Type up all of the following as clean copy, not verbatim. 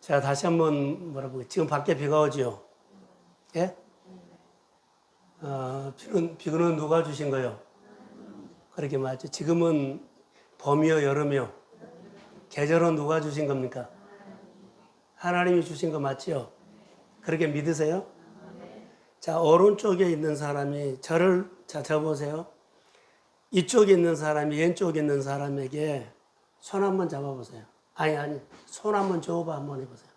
자, 다시 한번 뭐라고, 지금 밖에 비가 오죠? 예? 비는 누가 주신 거요? 그렇게 맞죠. 지금은 봄이요, 여름이요? 계절은 누가 주신 겁니까? 하나님이 주신 거 맞죠? 그렇게 믿으세요? 자, 오른쪽에 있는 사람이 저 보세요. 이쪽에 있는 사람이 왼쪽에 있는 사람에게 손 한번 잡아보세요. 아니, 손 한번 줘봐 한번 해보세요.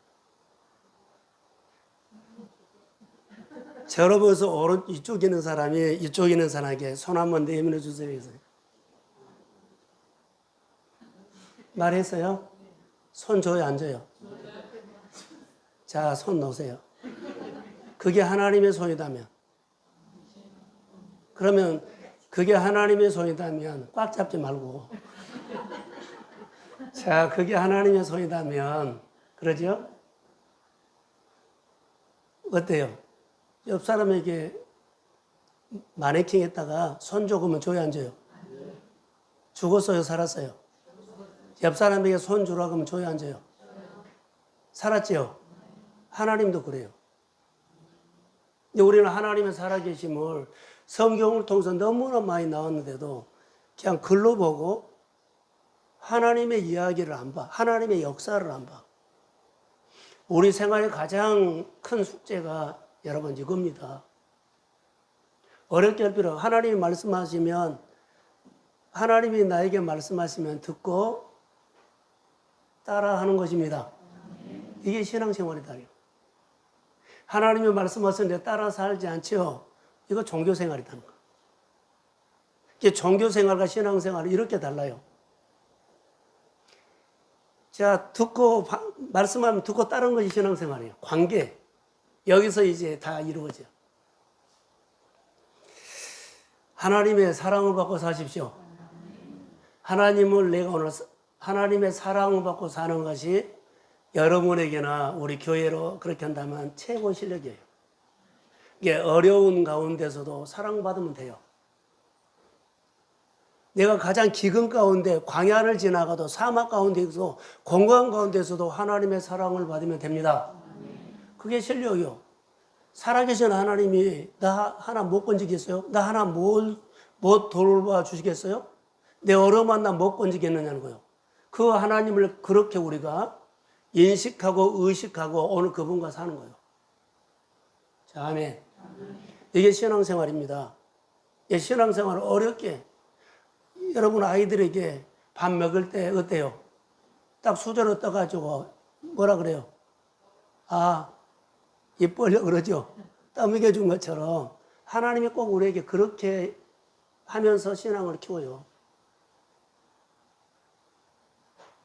저로부터 이쪽에 있는 사람이 이쪽에 있는 사람에게 손 한번 내밀어 주세요. 말했어요? 손 줘요, 안 줘요? 자, 손 놓으세요. 그게 하나님의 손이다면. 그러면 그게 하나님의 손이다면 꽉 잡지 말고. 자, 그게 하나님의 손이다면, 그러죠? 어때요? 옆 사람에게 마네킹 했다가 손 조금은 줘야 안 줘요? 죽었어요, 살았어요? 옆 사람에게 손 주라고 하면 줘야 안 줘요? 살았지요? 하나님도 그래요. 근데 우리는 하나님의 살아계심을 성경을 통해서 너무나 많이 나왔는데도 그냥 글로 보고 하나님의 이야기를 안 봐. 하나님의 역사를 안 봐. 우리 생활의 가장 큰 숙제가 여러분 이겁니다. 어렵게 할 필요 없어요. 하나님이 말씀하시면, 하나님이 나에게 말씀하시면 듣고 따라하는 것입니다. 이게 신앙생활이다. 하나님이 말씀하시는데 따라 살지 않죠? 이거 종교생활이라는 거. 이게 종교생활과 신앙생활이 이렇게 달라요. 자, 말씀하면 듣고 따르는 것이 신앙생활이에요. 관계. 여기서 이제 다 이루어져. 하나님의 사랑을 받고 사십시오. 하나님의 사랑을 받고 사는 것이 여러분에게나 우리 교회로 그렇게 한다면 최고 실력이에요. 이게 어려운 가운데서도 사랑받으면 돼요. 내가 가장 기근 가운데 광야를 지나가도 사막 가운데서 공간 가운데서도 하나님의 사랑을 받으면 됩니다. 그게 실력이요. 살아계신 하나님이 나 하나 못 건지겠어요? 나 하나 못 돌봐 주시겠어요? 내 어려움만 나 못 건지겠느냐는 거예요. 그 하나님을 그렇게 우리가 인식하고 의식하고 오늘 그분과 사는 거예요. 자, 아멘. 이게 신앙생활입니다. 이 신앙생활을 어렵게 여러분 아이들에게 밥 먹을 때 어때요? 딱 수저로 떠가지고 뭐라 그래요? 입 벌려 그러죠? 떠먹여 준 것처럼 하나님이 꼭 우리에게 그렇게 하면서 신앙을 키워요.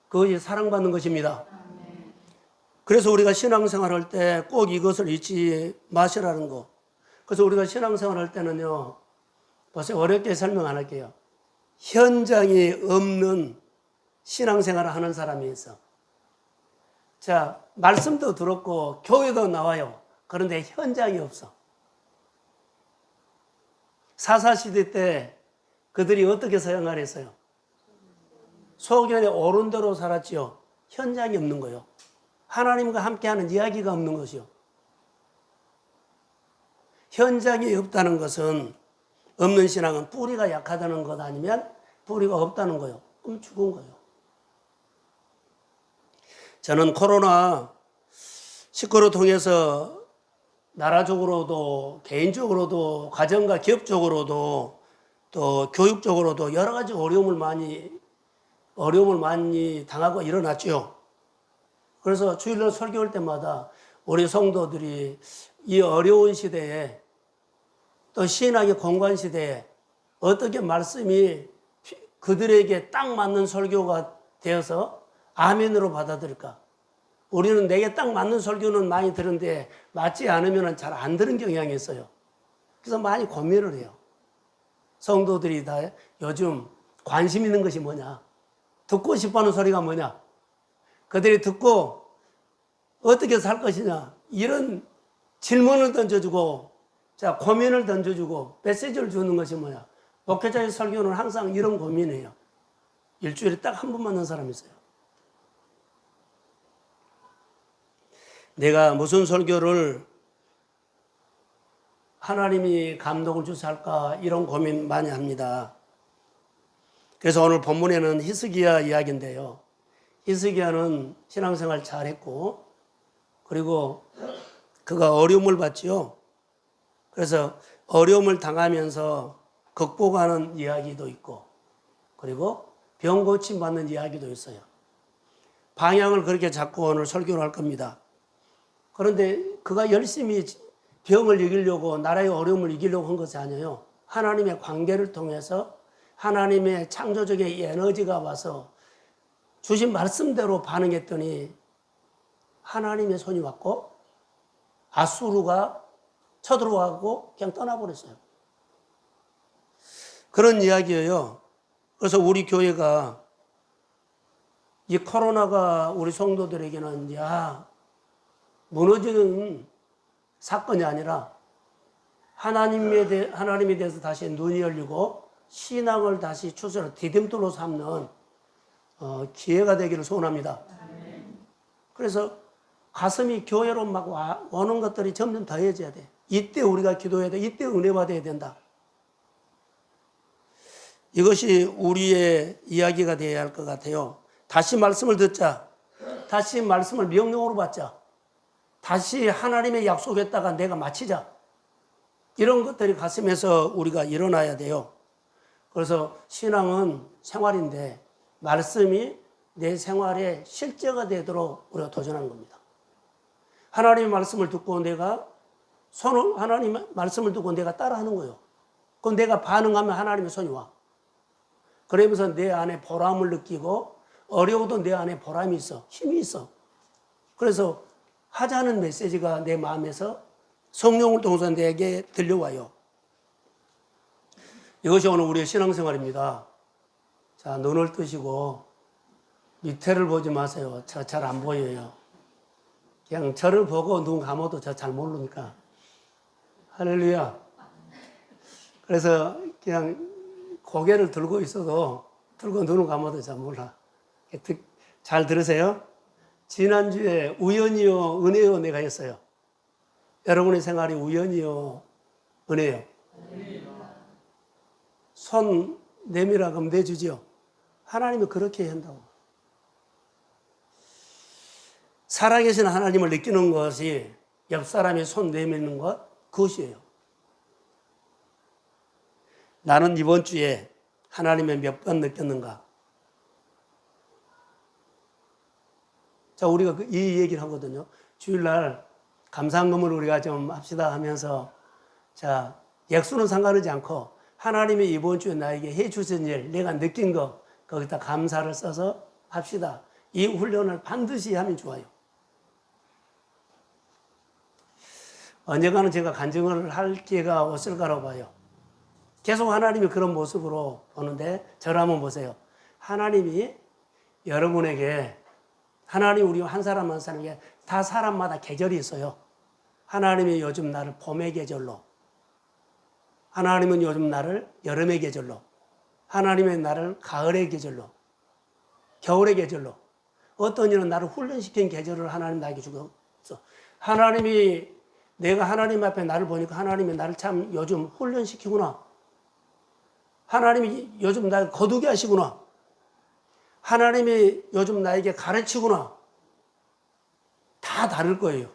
그것이 사랑받는 것입니다. 그래서 우리가 신앙생활 할 때 꼭 이것을 잊지 마시라는 거. 그래서 우리가 신앙생활 할 때는요, 보세요. 어렵게 설명 안 할게요. 현장이 없는 신앙생활을 하는 사람이 있어. 자, 말씀도 들었고 교회도 나와요. 그런데 현장이 없어. 사사시대 때 그들이 어떻게 생활했어요? 소견에 옳은 대로 살았지요. 현장이 없는 거요. 하나님과 함께하는 이야기가 없는 것이요. 현장이 없다는 것은, 없는 신앙은 뿌리가 약하다는 것 아니면 뿌리가 없다는 거요. 그럼 죽은 거요. 저는 코로나19를 통해서 나라적으로도 개인적으로도 가정과 기업적으로도 또 교육적으로도 여러 가지 어려움을 많이 당하고 일어났죠. 그래서 주일날 설교할 때마다 우리 성도들이 이 어려운 시대에 또 신학의 공간 시대에 어떻게 말씀이 그들에게 딱 맞는 설교가 되어서 아멘으로 받아들일까? 우리는 내게 딱 맞는 설교는 많이 들은데 맞지 않으면 잘 안 들은 경향이 있어요. 그래서 많이 고민을 해요. 성도들이 다 요즘 관심 있는 것이 뭐냐? 듣고 싶어하는 소리가 뭐냐? 그들이 듣고 어떻게 살 것이냐? 이런 질문을 던져주고, 자, 고민을 던져주고, 메시지를 주는 것이 뭐냐? 목회자의 설교는 항상 이런 고민이에요. 일주일에 딱 한 번 만난 사람이 있어요. 내가 무슨 설교를 하나님이 감동을 주셔 할까 이런 고민 많이 합니다. 그래서 오늘 본문에는 히스기야 이야기인데요. 히스기야는 신앙생활 잘했고 그리고 그가 어려움을 받지요. 그래서 어려움을 당하면서 극복하는 이야기도 있고 그리고 병 고침 받는 이야기도 있어요. 방향을 그렇게 잡고 오늘 설교를 할 겁니다. 그런데 그가 열심히 병을 이기려고 나라의 어려움을 이기려고 한 것이 아니에요. 하나님의 관계를 통해서 하나님의 창조적인 에너지가 와서 주신 말씀대로 반응했더니 하나님의 손이 왔고 아수르가 쳐들어가고 그냥 떠나버렸어요. 그런 이야기예요. 그래서 우리 교회가 이 코로나가 우리 성도들에게는 무너지는 사건이 아니라 하나님에 대해서 다시 눈이 열리고 신앙을 다시 추스려 디딤돌로 삼는 기회가 되기를 소원합니다. 그래서 가슴이 교회로 막 오는 것들이 점점 더해져야 돼. 이때 우리가 기도해야 돼. 이때 은혜 받아야 된다. 이것이 우리의 이야기가 되어야 할 것 같아요. 다시 말씀을 듣자. 다시 말씀을 명령으로 받자. 다시 하나님의 약속했다가 내가 마치자. 이런 것들이 가슴에서 우리가 일어나야 돼요. 그래서 신앙은 생활인데 말씀이 내 생활의 실제가 되도록 우리가 도전하는 겁니다. 하나님의 말씀을 듣고 하나님의 말씀을 듣고 내가 따라하는 거예요. 그럼 내가 반응하면 하나님의 손이 와. 그러면서 내 안에 보람을 느끼고 어려워도 내 안에 보람이 있어. 힘이 있어. 그래서 하자는 메시지가 내 마음에서 성령을 통해서 내게 들려와요. 이것이 오늘 우리의 신앙생활입니다. 자, 눈을 뜨시고 밑에를 보지 마세요. 저 잘 안 보여요. 그냥 저를 보고 눈 감아도 저 잘 모르니까. 할렐루야. 그래서 그냥 고개를 들고 있어도 들고 눈을 감아도 잘 몰라. 잘 들으세요. 지난주에 우연이요 은혜요 내가 했어요. 여러분의 생활이 우연이요 은혜요. 손 내밀어 그럼 내주지요. 하나님이 그렇게 한다고. 살아계신 하나님을 느끼는 것이 옆 사람이 손 내미는 것 그것이에요. 나는 이번 주에 하나님을 몇 번 느꼈는가? 자, 우리가 이 얘기를 하거든요. 주일날 감사금을 우리가 좀 합시다 하면서 자, 액수는 상관하지 않고 하나님이 이번 주에 나에게 해 주신 일, 내가 느낀 거 거기다 감사를 써서 합시다. 이 훈련을 반드시 하면 좋아요. 언젠가는 제가 간증을 할 기회가 없을 거라고 봐요. 계속 하나님이 그런 모습으로 보는데 저를 한번 보세요. 하나님이 여러분에게 하나님 우리 한 사람 한 사람에게 다 사람마다 계절이 있어요. 하나님이 요즘 나를 봄의 계절로, 하나님은 요즘 나를 여름의 계절로, 하나님의 나를 가을의 계절로, 겨울의 계절로, 어떤 이는 나를 훈련시킨 계절을 하나님 나에게 주고 있어. 하나님이 내가 하나님 앞에 나를 보니까 하나님이 나를 참 요즘 훈련시키구나. 하나님이 요즘 나를 거두게 하시구나. 하나님이 요즘 나에게 가르치구나. 다 다를 거예요.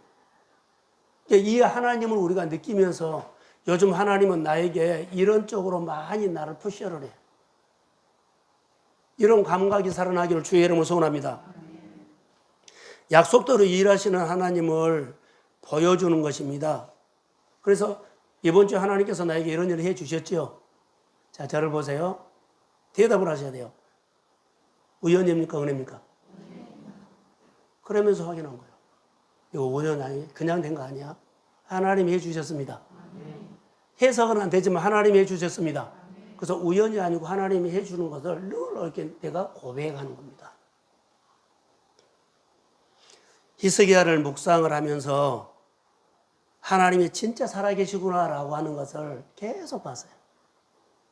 이 하나님을 우리가 느끼면서 요즘 하나님은 나에게 이런 쪽으로 많이 나를 푸셔를 해. 이런 감각이 살아나기를 주의 이름으로 소원합니다. 약속대로 일하시는 하나님을 보여주는 것입니다. 그래서 이번 주에 하나님께서 나에게 이런 일을 해 주셨죠. 자, 저를 보세요. 대답을 하셔야 돼요. 우연입니까? 은혜입니까? 그러면서 확인한 거예요. 이거 우연 아니에요? 그냥 된 거 아니야? 하나님이 해주셨습니다. 해석은 안 되지만 하나님이 해주셨습니다. 그래서 우연이 아니고 하나님이 해주는 것을 늘 이렇게 내가 고백하는 겁니다. 히스기야를 묵상을 하면서 하나님이 진짜 살아계시구나라고 하는 것을 계속 봤어요.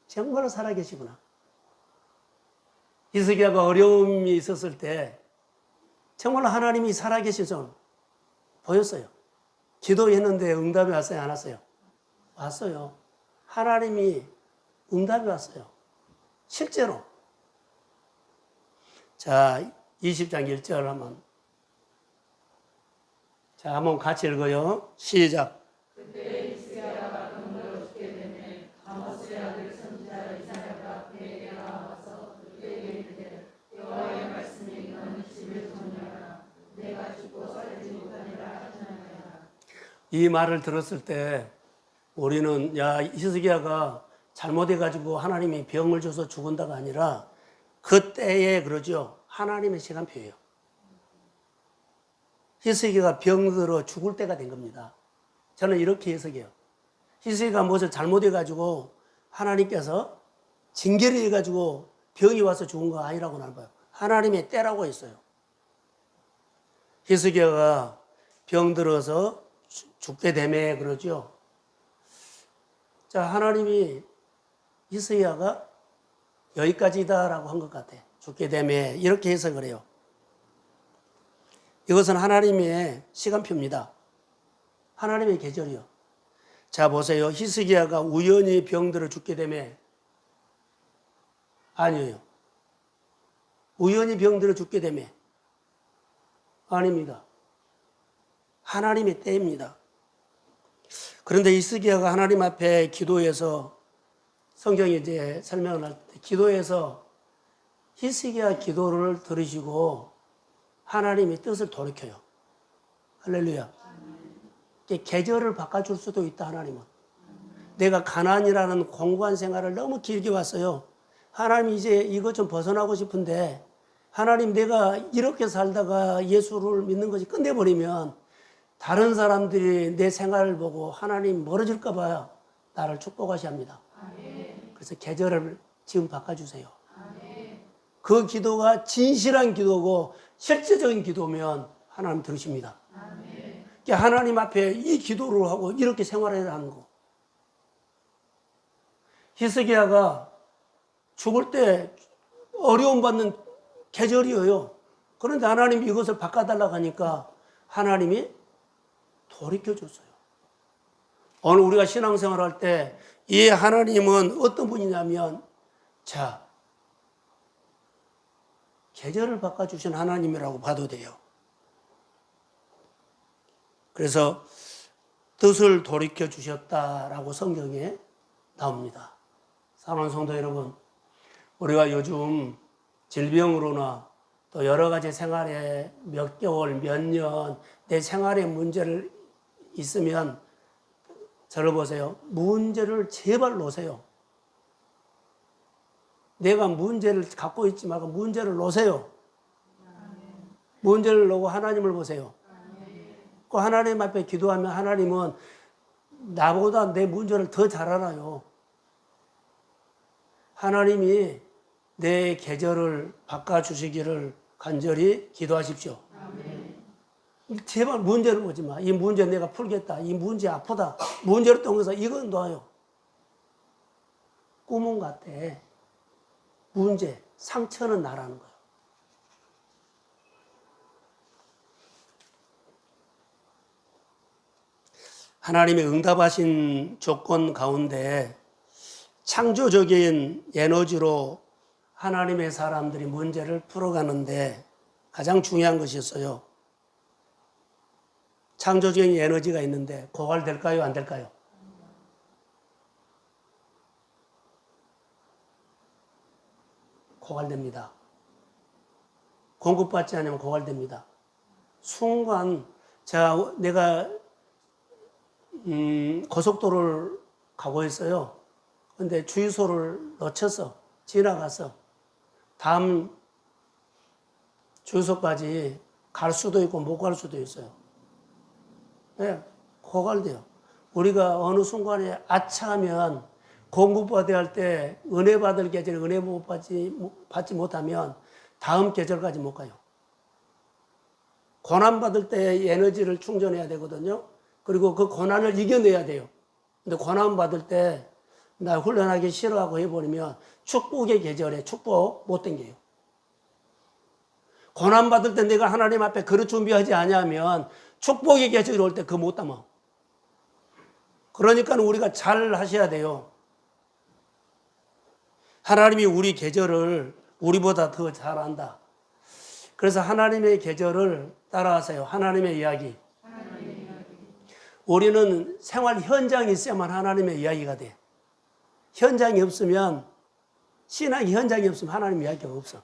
정말로 살아계시구나. 히스기야가 어려움이 있었을 때 정말로 하나님이 살아계신 줄 보였어요. 기도했는데 응답이 왔어요? 안 왔어요? 왔어요. 하나님이 응답이 왔어요. 실제로. 자, 20장 1절 한번. 자, 한번 같이 읽어요. 시작. 그때 히스기야가 병으로 죽게 되매 아모스의 아들 선지자 이사야가 그에게 나와서 그에게 이르되 여호와의 말씀이 너는 집을 정리하라. 내가 죽고 살지 못하리라 하시나이다. 이 말을 들었을 때 우리는 야, 히스기야가 잘못해가지고 하나님이 병을 줘서 죽은다가 아니라 그때에 그러죠. 하나님의 시간표예요. 히스기야가 병들어 죽을 때가 된 겁니다. 저는 이렇게 해석해요. 히스기야가 무엇을 잘못해가지고 하나님께서 징계를 해가지고 병이 와서 죽은 거 아니라고 나는 봐요. 하나님의 때라고 했어요. 히스기야가 병들어서 죽게 되매 그러죠. 자, 하나님이 히스기야가 여기까지다라고 한 것 같아. 죽게 되매 이렇게 해석을 해요. 이것은 하나님의 시간표입니다. 하나님의 계절이요. 자, 보세요. 히스기야가 우연히 병들어 죽게 되매 아니에요. 우연히 병들어 죽게 되매 아닙니다. 하나님의 때입니다. 그런데 히스기야가 하나님 앞에 기도해서 성경이 이제 설명을 할 때 기도해서 히스기야 기도를 들으시고 하나님의 뜻을 돌이켜요. 할렐루야. 계절을 바꿔줄 수도 있다, 하나님은. 내가 가난이라는 공고한 생활을 너무 길게 왔어요. 하나님 이제 이것 좀 벗어나고 싶은데 하나님 내가 이렇게 살다가 예수를 믿는 것이 끝내버리면 다른 사람들이 내 생활을 보고 하나님 멀어질까 봐 나를 축복하셔야 합니다. 그래서 계절을 지금 바꿔주세요. 그 기도가 진실한 기도고 실제적인 기도면 하나님 들으십니다. 그러니까 하나님 앞에 이 기도를 하고 이렇게 생활해야 하는 거. 히스기야가 죽을 때 어려움 받는 계절이에요. 그런데 하나님이 이것을 바꿔달라고 하니까 하나님이 돌이켜줬어요. 오늘 우리가 신앙생활 할 때 이 하나님은 어떤 분이냐면 자, 계절을 바꿔주신 하나님이라고 봐도 돼요. 그래서 뜻을 돌이켜 주셨다라고 성경에 나옵니다. 사랑하는 성도 여러분, 우리가 요즘 질병으로나 또 여러 가지 생활에 몇 개월, 몇 년 내 생활에 문제를 있으면 저를 보세요. 문제를 제발 놓으세요. 내가 문제를 갖고 있지 말고 문제를 놓으세요. 문제를 놓고 하나님을 보세요. 그 하나님 앞에 기도하면 하나님은 나보다 내 문제를 더 잘 알아요. 하나님이 내 계절을 바꿔주시기를 간절히 기도하십시오. 제발 문제를 보지 마. 이 문제 내가 풀겠다. 이 문제 아프다. 문제를 통해서 이건 놔요. 꿈은 같아. 문제, 상처는 나라는 거예요. 하나님의 응답하신 조건 가운데 창조적인 에너지로 하나님의 사람들이 문제를 풀어가는데 가장 중요한 것이 있어요. 창조적인 에너지가 있는데 고갈될까요? 안 될까요? 고갈됩니다. 공급받지 않으면 고갈됩니다. 순간 내가 고속도로를 가고 있어요. 근데 주유소를 놓쳐서 지나가서 다음 주유소까지 갈 수도 있고 못 갈 수도 있어요. 네, 고갈돼요. 우리가 어느 순간에 아차하면 공급받아야 할 때 은혜 받을 계절에 은혜 못 받지 못하면 다음 계절까지 못 가요. 고난 받을 때 에너지를 충전해야 되거든요. 그리고 그 고난을 이겨내야 돼요. 근데 고난 받을 때 나 훈련하기 싫어하고 해버리면 축복의 계절에 축복 못 당겨요. 고난 받을 때 내가 하나님 앞에 그릇 준비하지 않으면 축복의 계절이 올 때 그거 못 담아. 그러니까 우리가 잘 하셔야 돼요. 하나님이 우리 계절을 우리보다 더 잘 안다. 그래서 하나님의 계절을 따라하세요. 하나님의 이야기. 우리는 생활 현장이 있어야만 하나님의 이야기가 돼. 현장이 없으면, 신앙의 현장이 없으면 하나님의 이야기가 없어.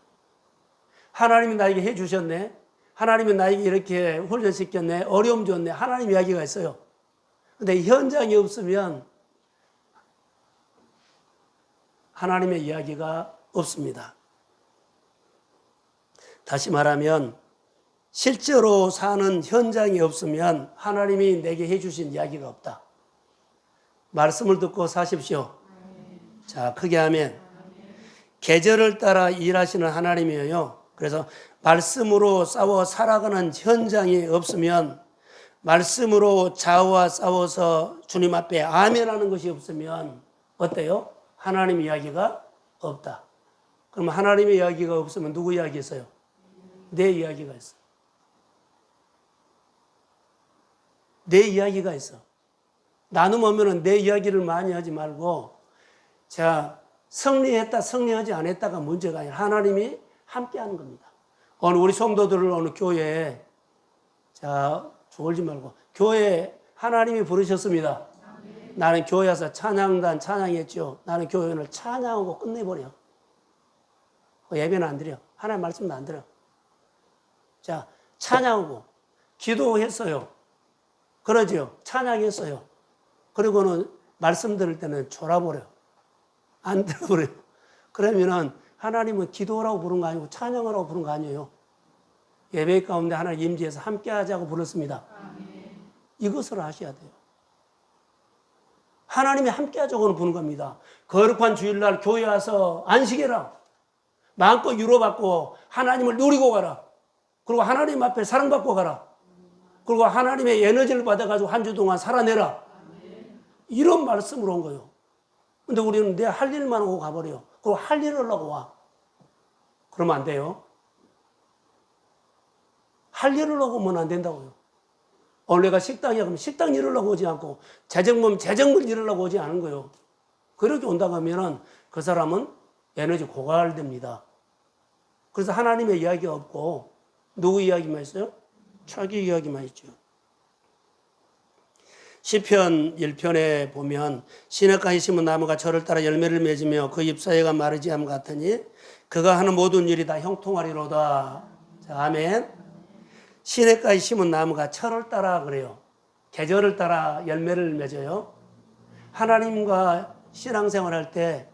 하나님이 나에게 해주셨네. 하나님이 나에게 이렇게 훈련시켰네. 어려움 줬네. 하나님 이야기가 있어요. 근데 현장이 없으면 하나님의 이야기가 없습니다. 다시 말하면 실제로 사는 현장이 없으면 하나님이 내게 해주신 이야기가 없다. 말씀을 듣고 사십시오. 자, 크게 하면 계절을 따라 일하시는 하나님이에요. 그래서 말씀으로 싸워 살아가는 현장이 없으면, 말씀으로 좌우와 싸워서 주님 앞에 아멘하는 것이 없으면 어때요? 하나님 이야기가 없다. 그럼 하나님의 이야기가 없으면 누구 이야기 있어요? 내 이야기가 있어. 내 이야기가 있어. 나눔하면 내 이야기를 많이 하지 말고, 자, 승리했다, 승리하지 않았다가 문제가 아니라 하나님이 함께 하는 겁니다. 오늘 우리 성도들을 어느 교회에, 자, 졸지 말고, 교회에 하나님이 부르셨습니다. 나는 교회 와서 찬양단 찬양했죠. 나는 교회 오늘 찬양하고 끝내버려. 예배는 안 드려. 하나님 말씀도 안 드려. 자, 찬양하고, 기도했어요. 그러죠. 찬양했어요. 그리고는 말씀 들을 때는 졸아버려. 안 들어버려요. 그러면은 하나님은 기도하라고 부른 거 아니고 찬양하라고 부른 거 아니에요. 예배 가운데 하나님 임재해서 함께 하자고 불렀습니다. 이것을 하셔야 돼요. 하나님이 함께 하자고는 부른 겁니다. 거룩한 주일날 교회 와서 안식해라. 마음껏 위로받고 하나님을 누리고 가라. 그리고 하나님 앞에 사랑받고 가라. 그리고 하나님의 에너지를 받아가지고 한 주 동안 살아내라. 이런 말씀으로 온 거예요. 근데 우리는 내 할 일만 하고 가버려요. 그리고 할 일을 하려고 와. 그러면 안 돼요. 할 일을 하고 오면 안 된다고요. 오늘 내가 식당이야 그러면 식당 일을 하고 오지 않고 재정보면 재정물 일을 하고 오지 않은 거예요. 그렇게 온다고 하면은 그 사람은 에너지 고갈됩니다. 그래서 하나님의 이야기가 없고 누구 이야기만 있어요? 자기 이야기만 있죠. 시편 1편에 보면 시냇가에 심은 나무가 저를 따라 열매를 맺으며 그 잎사귀가 마르지 않음 같으니 그가 하는 모든 일이 다 형통하리로다. 자, 아멘. 시냇가에 심은 나무가 철을 따라 그래요. 계절을 따라 열매를 맺어요. 하나님과 신앙생활할 때,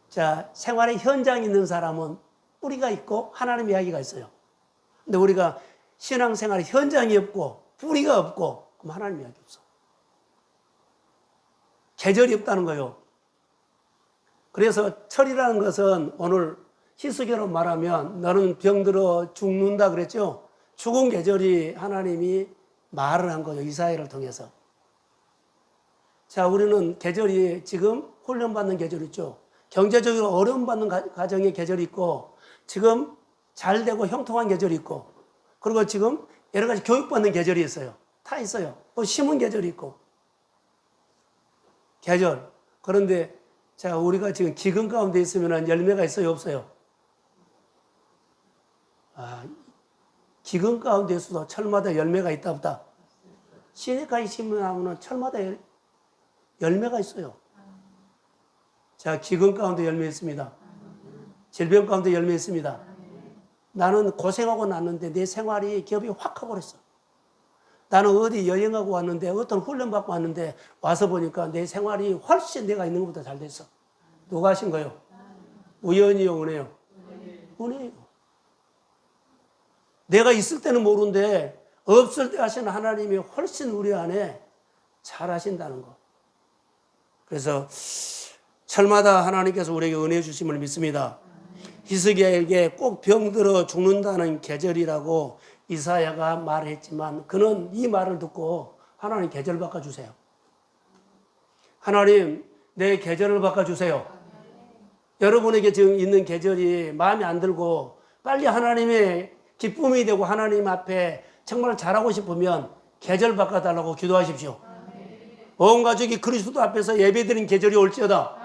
자, 생활의 현장에 있는 사람은 뿌리가 있고 하나님 이야기가 있어요. 근데 우리가 신앙생활의 현장이 없고 뿌리가 없고 그럼 하나님 이야기 없어. 계절이 없다는 거예요. 그래서 철이라는 것은 오늘 희스기로 말하면 너는 병들어 죽는다 그랬죠. 죽은 계절이 하나님이 말을 한 거예요. 이사야를 통해서. 자, 우리는 계절이 지금 훈련받는 계절 있죠. 경제적으로 어려움 받는 가정의 계절이 있고 지금 잘 되고 형통한 계절이 있고 그리고 지금 여러 가지 교육받는 계절이 있어요. 다 있어요. 또 심은 계절이 있고. 계절. 그런데 자, 우리가 지금 기근 가운데 있으면 열매가 있어요, 없어요? 기근 가운데서도 철마다 열매가 있다, 없다? 시냇가에 심은 나무는 철마다 열매가 있어요. 자, 기근 가운데 열매 있습니다. 질병 가운데 열매 있습니다. 나는 고생하고 났는데 내 생활이 기업이 확 가버렸어. 나는 어디 여행하고 왔는데 어떤 훈련 받고 왔는데 와서 보니까 내 생활이 훨씬 내가 있는 것보다 잘 됐어. 누가 하신 거예요? 우연이요, 은혜요? 은혜요. 내가 있을 때는 모르는데 없을 때 하시는 하나님이 훨씬 우리 안에 잘 하신다는 거. 그래서 철마다 하나님께서 우리에게 은혜 주심을 믿습니다. 히스기야에게 꼭 병들어 죽는다는 계절이라고 이사야가 말했지만 그는 이 말을 듣고 하나님 계절 바꿔주세요. 하나님 내 계절을 바꿔주세요. 여러분에게 지금 있는 계절이 마음에 안 들고 빨리 하나님의 기쁨이 되고 하나님 앞에 정말 잘하고 싶으면 계절 바꿔달라고 기도하십시오. 온 가족이 그리스도 앞에서 예배드린 계절이 올지어다.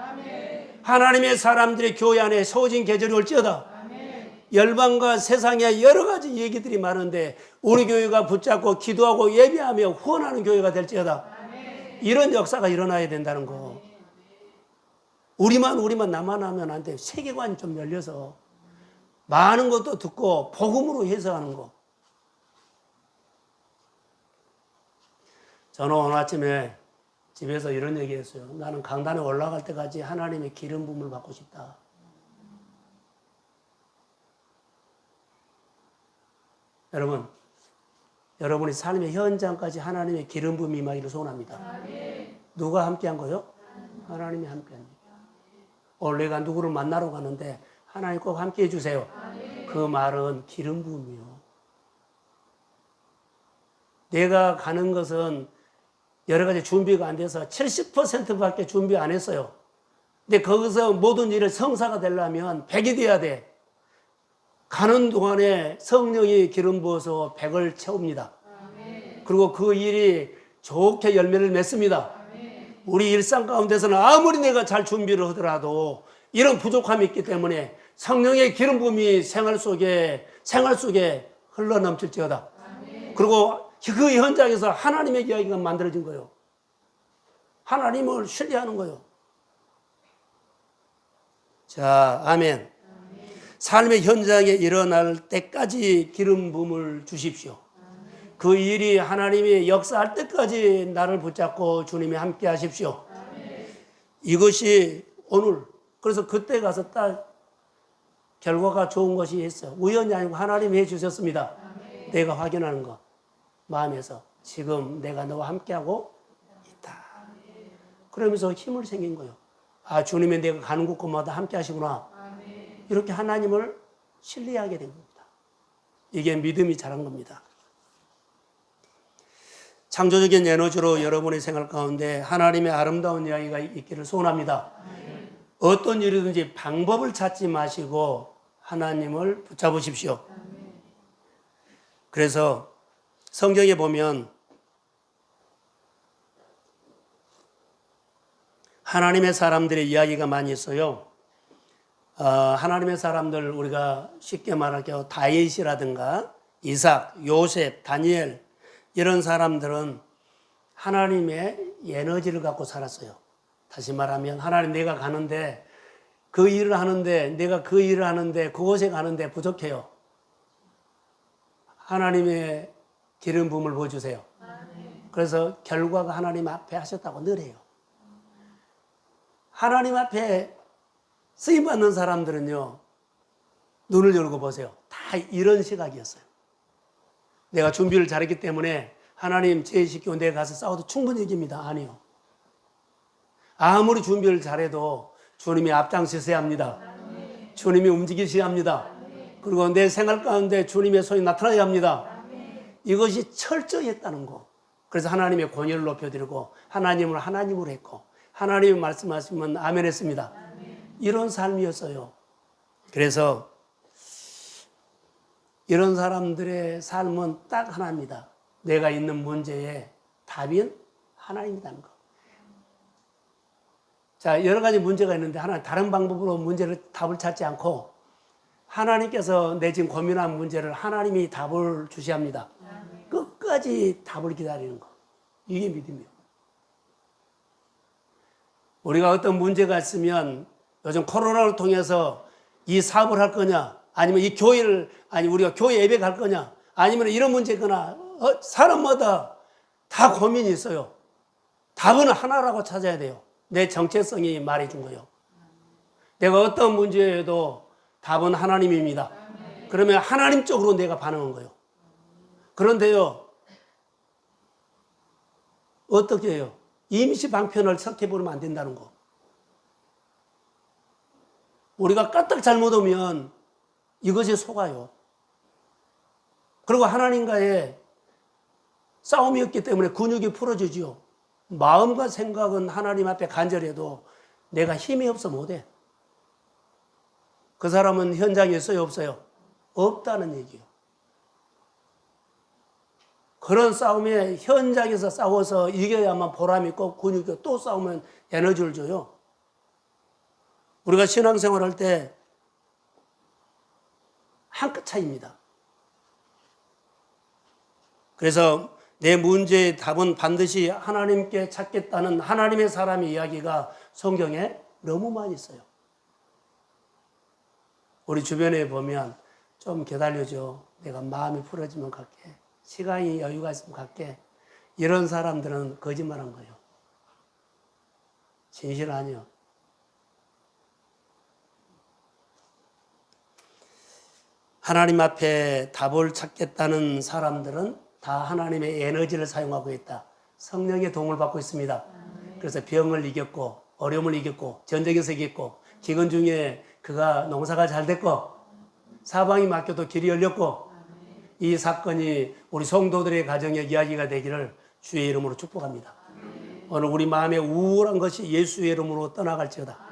하나님의 사람들의 교회 안에 세워진 계절이 올지어다. 열방과 세상에 여러 가지 얘기들이 많은데 우리 교회가 붙잡고 기도하고 예배하며 후원하는 교회가 될지어다. 이런 역사가 일어나야 된다는 거. 우리만 나만 하면 안 돼. 세계관이 좀 열려서 많은 것도 듣고 복음으로 해석하는 거. 저는 오늘 아침에 집에서 이런 얘기했어요. 나는 강단에 올라갈 때까지 하나님의 기름 부음을 받고 싶다. 여러분, 여러분이 삶의 현장까지 하나님의 기름 부음이 임하기를 소원합니다. 누가 함께한 거요? 하나님이 함께한 거예요. 오늘 내가 누구를 만나러 가는데 하나님 꼭 함께해 주세요. 그 말은 기름 부음이요. 내가 가는 것은 여러 가지 준비가 안 돼서 70%밖에 준비 안 했어요. 근데 거기서 모든 일을 성사가 되려면 100이 돼야 돼. 가는 동안에 성령이 기름 부어서 100을 채웁니다. 그리고 그 일이 좋게 열매를 맺습니다. 우리 일상 가운데서는 아무리 내가 잘 준비를 하더라도 이런 부족함이 있기 때문에 성령의 기름 부음이 생활 속에 흘러넘칠지어다. 그리고 그 현장에서 하나님의 이야기가 만들어진 거예요. 하나님을 신뢰하는 거예요. 자, 아멘. 삶의 현장에 일어날 때까지 기름 부음을 주십시오. 그 일이 하나님이 역사할 때까지 나를 붙잡고 주님이 함께 하십시오. 이것이 오늘, 그래서 그때 가서 딱 결과가 좋은 것이 있어요. 우연이 아니고 하나님이 해주셨습니다. 내가 확인하는 거. 마음에서 지금 내가 너와 함께하고 있다. 그러면서 힘을 생긴 거예요. 아, 주님이 내가 가는 곳마다 함께 하시구나. 이렇게 하나님을 신뢰하게 된 겁니다. 이게 믿음이 자란 겁니다. 창조적인 에너지로 여러분의 생활 가운데 하나님의 아름다운 이야기가 있기를 소원합니다. 어떤 일이든지 방법을 찾지 마시고 하나님을 붙잡으십시오. 그래서 성경에 보면 하나님의 사람들의 이야기가 많이 있어요. 하나님의 사람들 우리가 쉽게 말하면 다윗이라든가 이삭, 요셉, 다니엘 이런 사람들은 하나님의 에너지를 갖고 살았어요. 다시 말하면 하나님 내가 가는데 그 일을 하는데 내가 그 일을 하는데 그곳에 가는데 부족해요. 하나님의 기름 부음을 보여주세요. 그래서 결과가 하나님 앞에 하셨다고 늘 해요. 하나님 앞에 쓰임받는 사람들은요, 눈을 열고 보세요. 다 이런 시각이었어요. 내가 준비를 잘했기 때문에 하나님 제시키고 내가 가서 싸워도 충분히 이깁니다. 아니요. 아무리 준비를 잘해도 주님이 앞장서셔야 합니다. 주님이 움직이셔야 합니다. 그리고 내 생활 가운데 주님의 손이 나타나야 합니다. 이것이 철저히 했다는 거. 그래서 하나님의 권위를 높여드리고 하나님을 하나님으로 했고 하나님이 말씀하시면 아멘 했습니다. 이런 삶이었어요. 그래서 이런 사람들의 삶은 딱 하나입니다. 내가 있는 문제의 답은 하나님이라는 거. 자, 여러 가지 문제가 있는데 하나 다른 방법으로 문제를 답을 찾지 않고 하나님께서 내 지금 고민한 문제를 하나님이 답을 주셔야 합니다. 끝까지 답을 기다리는 거. 이게 믿음이에요. 우리가 어떤 문제가 있으면 요즘 코로나를 통해서 이 사업을 할 거냐, 아니면 이 교회를, 아니 우리가 교회 예배 갈 거냐, 아니면 이런 문제거나 사람마다 다 고민이 있어요. 답은 하나라고 찾아야 돼요. 내 정체성이 말해준 거예요. 내가 어떤 문제에도 답은 하나님입니다. 그러면 하나님 쪽으로 내가 반응한 거예요. 그런데요, 어떻게 해요? 임시 방편을 섞여버리면 안 된다는 거. 우리가 까딱 잘못하면 이것이 속아요. 그리고 하나님과의 싸움이었기 때문에 근육이 풀어지죠. 마음과 생각은 하나님 앞에 간절해도 내가 힘이 없어 못해. 그 사람은 현장에 있어요, 없어요? 없다는 얘기예요. 그런 싸움에 현장에서 싸워서 이겨야만 보람이 있고 근육이 있고 또 싸우면 에너지를 줘요. 우리가 신앙생활 할 때 한 끗 차이입니다. 그래서 내 문제의 답은 반드시 하나님께 찾겠다는 하나님의 사람의 이야기가 성경에 너무 많이 있어요. 우리 주변에 보면 좀 기다려줘. 내가 마음이 풀어지면 갈게. 시간이 여유가 있으면 갈게. 이런 사람들은 거짓말한 거예요. 진실 아니요. 하나님 앞에 답을 찾겠다는 사람들은 다 하나님의 에너지를 사용하고 있다. 성령의 도움을 받고 있습니다. 그래서 병을 이겼고 어려움을 이겼고 전쟁에서 이겼고 기근 중에 그가 농사가 잘 됐고 사방이 막혀도 길이 열렸고 이 사건이 우리 성도들의 가정의 이야기가 되기를 주의 이름으로 축복합니다. 오늘 우리 마음에 우울한 것이 예수의 이름으로 떠나갈지어다.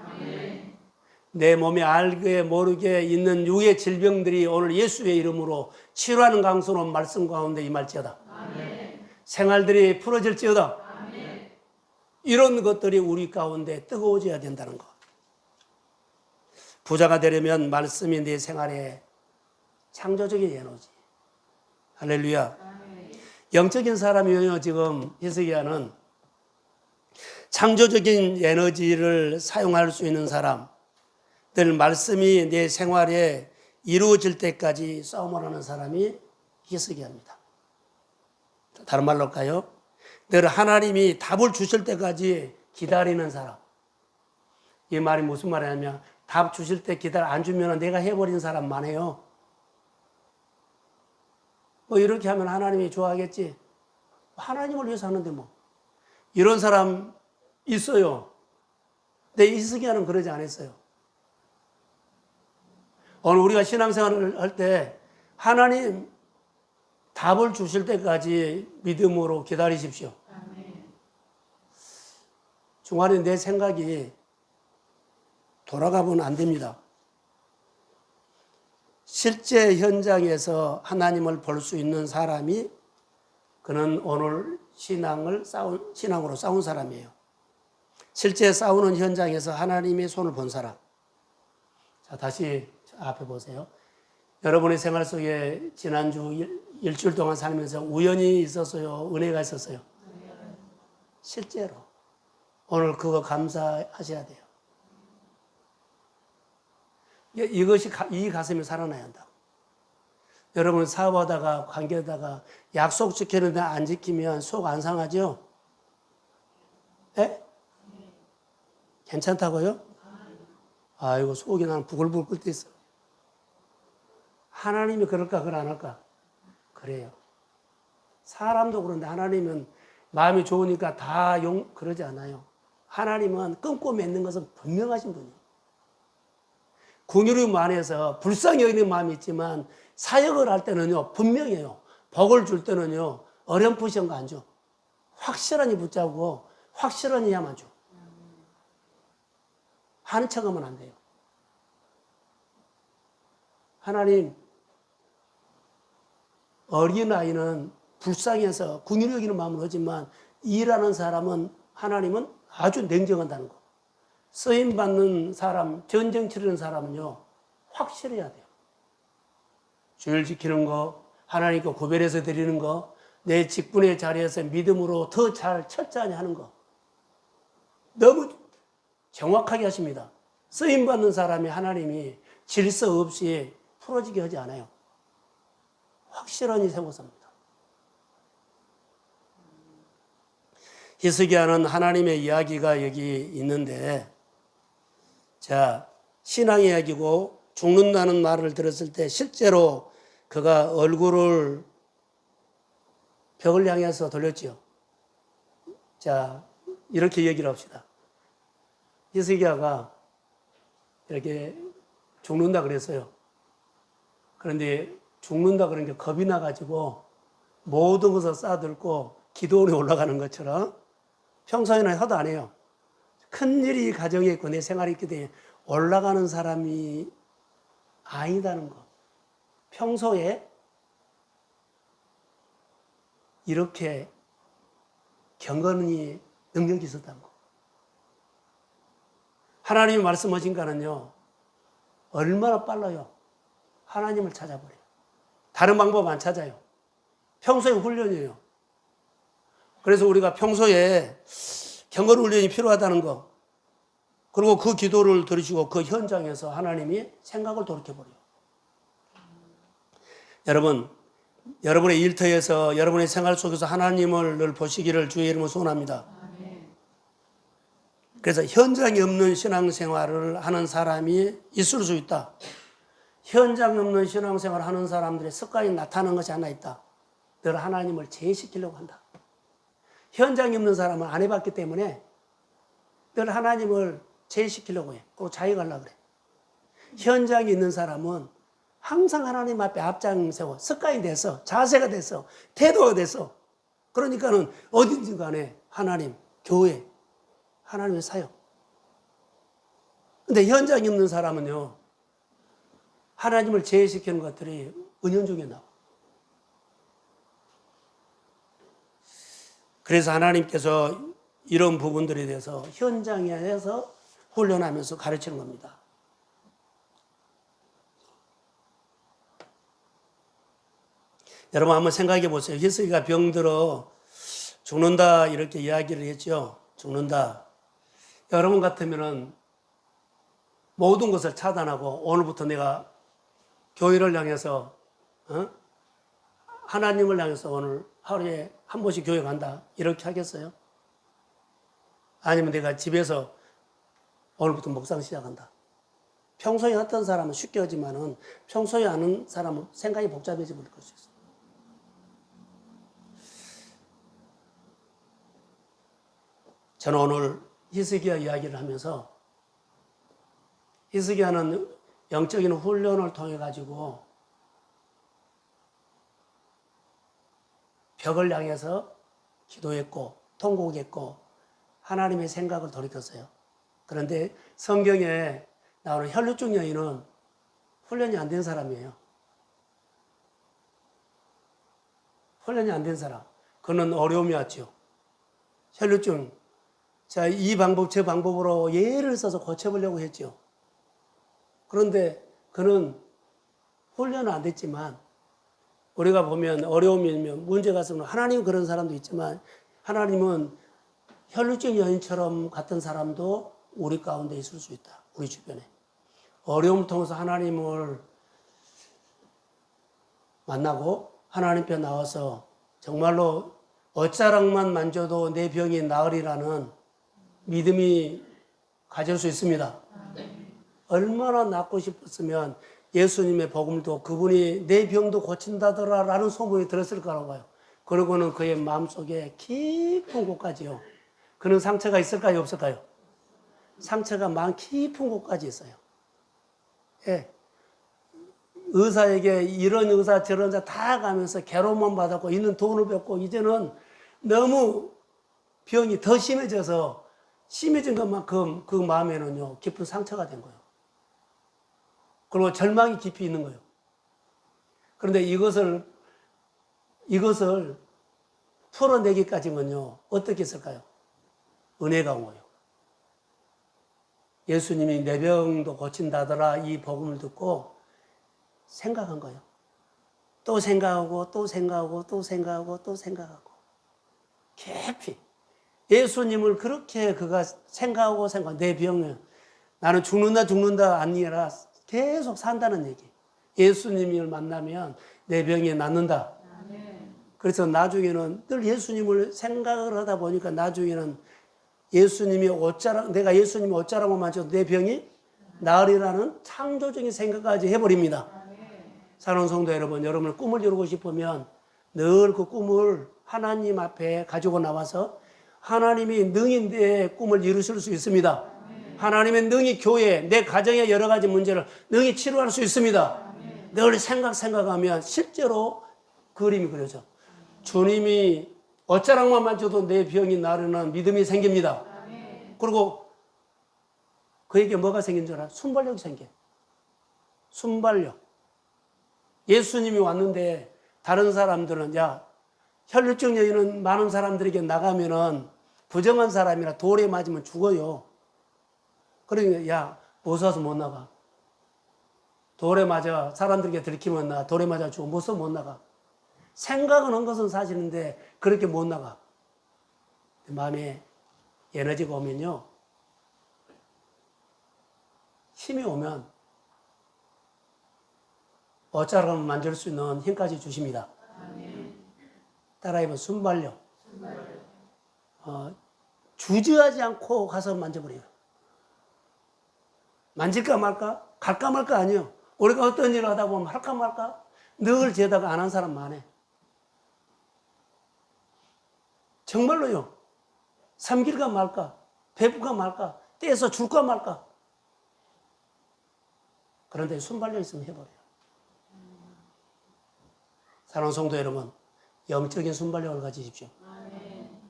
내 몸에 알게 모르게 있는 육의 질병들이 오늘 예수의 이름으로 치료하는 강수로 말씀 가운데 임할지어다. 생활들이 풀어질지어다. 이런 것들이 우리 가운데 뜨거워져야 된다는 것. 부자가 되려면 말씀이 내 생활에 창조적인 에너지. 할렐루야. 영적인 사람이요, 지금 히스기야는 창조적인 에너지를 사용할 수 있는 사람, 늘 말씀이 내 생활에 이루어질 때까지 싸움을 하는 사람이 히스기야입니다. 다른 말로 할까요? 늘 하나님이 답을 주실 때까지 기다리는 사람. 이 말이 무슨 말이냐면 답 주실 때 안 주면 내가 해버린 사람만 해요. 뭐 이렇게 하면 하나님이 좋아하겠지. 하나님을 위해서 하는데 뭐. 이런 사람 있어요. 근데 히스기야는 그러지 않았어요. 오늘 우리가 신앙생활을 할 때 하나님 답을 주실 때까지 믿음으로 기다리십시오. 중간에 내 생각이 돌아가면 안 됩니다. 실제 현장에서 하나님을 볼 수 있는 사람이 그는 오늘 신앙으로 싸운 사람이에요. 실제 싸우는 현장에서 하나님의 손을 본 사람. 자, 다시 앞에 보세요. 여러분의 생활 속에 지난주 일주일 동안 살면서 우연히 있었어요? 은혜가 있었어요? 실제로. 오늘 그거 감사하셔야 돼요. 이것이 이 가슴이 살아나야 한다고. 여러분 사업하다가 관계하다가 약속 지키는데 안 지키면 속 안 상하죠? 예? 괜찮다고요? 아이고 속이 나는 부글부글 끓고 있어. 하나님이 그럴까 그걸 안 할까? 그래요. 사람도 그런데 하나님은 마음이 좋으니까 다 그러지 않아요. 하나님은 끊고 맺는 것은 분명하신 분이에요. 긍휼히 만해서 불쌍히 여기는 마음이 있지만 사역을 할 때는요 분명해요. 복을 줄 때는요 어렴풋이 거 안 줘. 확실하니 붙잡고 확실하니야만 줘. 하는 척하면 안 돼요. 하나님 어린아이는 불쌍해서 긍휼히 여기는 마음은 하지만 일하는 사람은 하나님은 아주 냉정한다는 거. 쓰임받는 사람, 전쟁 치르는 사람은요 확실해야 돼요. 주일 지키는 거, 하나님께 구별해서 드리는 거, 내 직분의 자리에서 믿음으로 더 잘 철저히 하는 거. 너무 정확하게 하십니다. 쓰임받는 사람이 하나님이 질서 없이 풀어지게 하지 않아요. 확실하니 세워섭니다. 히스기야는 하나님의 이야기가 여기 있는데, 자, 신앙의 이야기고 죽는다는 말을 들었을 때 실제로 그가 얼굴을 벽을 향해서 돌렸지요. 자, 이렇게 얘기를 합시다. 히스기야가 이렇게 죽는다 그랬어요. 그런데 죽는다 그런 게 겁이 나가지고 모든 것을 싸들고 기도원에 올라가는 것처럼 평소에는 하도 안 해요. 큰일이 가정에 있고 내 생활이 있기 때문에 올라가는 사람이 아니다는 거. 평소에 이렇게 경건히 능력이 있었다는 거. 하나님이 말씀하신가는요, 얼마나 빨라요. 하나님을 찾아버려요. 다른 방법 안 찾아요. 평소에 훈련이에요. 그래서 우리가 평소에 경건 훈련이 필요하다는 거, 그리고 그 기도를 들으시고 그 현장에서 하나님이 생각을 돌이켜버려요. 여러분, 여러분의 일터에서 여러분의 생활 속에서 하나님을 늘 보시기를 주의 이름으로 소원합니다. 그래서 현장이 없는 신앙생활을 하는 사람이 있을 수 있다. 현장 없는 신앙생활을 하는 사람들의 습관이 나타나는 것이 하나 있다. 늘 하나님을 제시키려고 한다. 현장이 없는 사람은 안 해봤기 때문에 늘 하나님을 제시키려고 해. 꼭 자기가 하려고 그래. 현장에 있는 사람은 항상 하나님 앞에 앞장서고 습관이 돼서 자세가 돼서 태도가 돼서 그러니까는 어딘지 간에 하나님, 교회, 하나님의 사역. 근데 현장이 없는 사람은요, 하나님을 제시키는 것들이 은연중에 나와. 그래서 하나님께서 이런 부분들에 대해서 현장에서 훈련하면서 가르치는 겁니다. 여러분 한번 생각해 보세요. 히스기야가 병들어 죽는다 이렇게 이야기를 했죠. 죽는다. 여러분 같으면은 모든 것을 차단하고 오늘부터 내가 교회를 향해서 하나님을 향해서 오늘 하루에 한 번씩 교회 간다 이렇게 하겠어요? 아니면 내가 집에서 오늘부터 묵상 시작한다. 평소에 했던 사람은 쉽게 하지만은 평소에 하는 사람은 생각이 복잡해져 버릴 수 있어요. 저는 오늘 히스기야 이야기를 하면서 히스기야는 영적인 훈련을 통해 가지고 벽을 향해서 기도했고 통곡했고 하나님의 생각을 돌이켰어요. 그런데 성경에 나오는 혈루증 여인은 훈련이 안 된 사람이에요. 훈련이 안 된 사람. 그는 어려움이 왔죠. 혈루증. 자, 이 방법, 저 방법으로 예를 써서 고쳐보려고 했죠. 그런데 그는 훈련은 안 됐지만 우리가 보면 어려움이면 문제가 있으면 하나님은 그런 사람도 있지만 하나님은 혈루증 여인처럼 같은 사람도 우리 가운데 있을 수 있다. 우리 주변에. 어려움을 통해서 하나님을 만나고 하나님 편 나와서 정말로 어짜락만 만져도 내 병이 나으리라는 믿음이 가질 수 있습니다. 얼마나 낫고 싶었으면 예수님의 복음도 그분이 내 병도 고친다더라라는 소문이 들었을 거라고 봐요. 그러고는 그의 마음속에 깊은 곳까지요. 그는 상처가 있을까요? 없을까요? 상처가 마음 깊은 곳까지 있어요. 예. 의사에게 이런 의사 저런 의사 다 가면서 괴로움만 받았고 있는 돈을 뺏고 이제는 너무 병이 더 심해져서 심해진 것만큼 그 마음에는요 깊은 상처가 된 거예요. 그리고 절망이 깊이 있는 거예요. 그런데 이것을 풀어내기까지는요 어떻게 했을까요? 은혜가 온 거예요. 예수님이 내 병도 고친다더라 이 복음을 듣고 생각한 거예요. 또 생각하고 또 생각하고 또 생각하고 또 생각하고 깊이 예수님을 그렇게 그가 생각하고 내 병을 나는 죽는다 아니라 계속 산다는 얘기. 예수님을 만나면 내 병이 낫는다. 그래서 나중에는 늘 예수님을 생각을 하다 보니까 나중에는 내가 예수님이 옷자락만 만져도 내 병이 나으리라는 창조적인 생각까지 해버립니다. 사랑하는 성도 여러분, 여러분의 꿈을 이루고 싶으면 늘 그 꿈을 하나님 앞에 가지고 나와서 하나님이 능히 내 꿈을 이루실 수 있습니다. 하나님의 능히 교회, 내 가정의 여러 가지 문제를 능히 치료할 수 있습니다. 늘 생각하면 실제로 그림이 그려져. 주님이 어쩌락만 만져도 내 병이 나으려는 믿음이 생깁니다. 그리고 그에게 뭐가 생긴 줄 알아? 순발력이 생겨. 순발력. 예수님이 왔는데 다른 사람들은 야 혈류증 여인은 많은 사람들에게 나가면은 부정한 사람이라 돌에 맞으면 죽어요. 그러니까 야, 무서워서 못 나가. 돌에 맞아 사람들에게 들키면 나 돌에 맞아 죽어 무서워 못 나가. 생각은 한 것은 사실인데 그렇게 못 나가. 마음에 에너지가 오면요, 힘이 오면 옷자락을 만질 수 있는 힘까지 주십니다. 따라해보면 순발력. 주저하지 않고 가서 만져버려요. 만질까 말까? 갈까 말까 아니에요. 우리가 어떤 일을 하다 보면 할까 말까? 늘 재다가 안 한 사람 많아. 정말로요. 삼길까 말까? 베풀까 말까? 떼서 줄까 말까? 그런데 순발력 있으면 해버려요. 사랑하는 성도 여러분, 영적인 순발력을 가지십시오.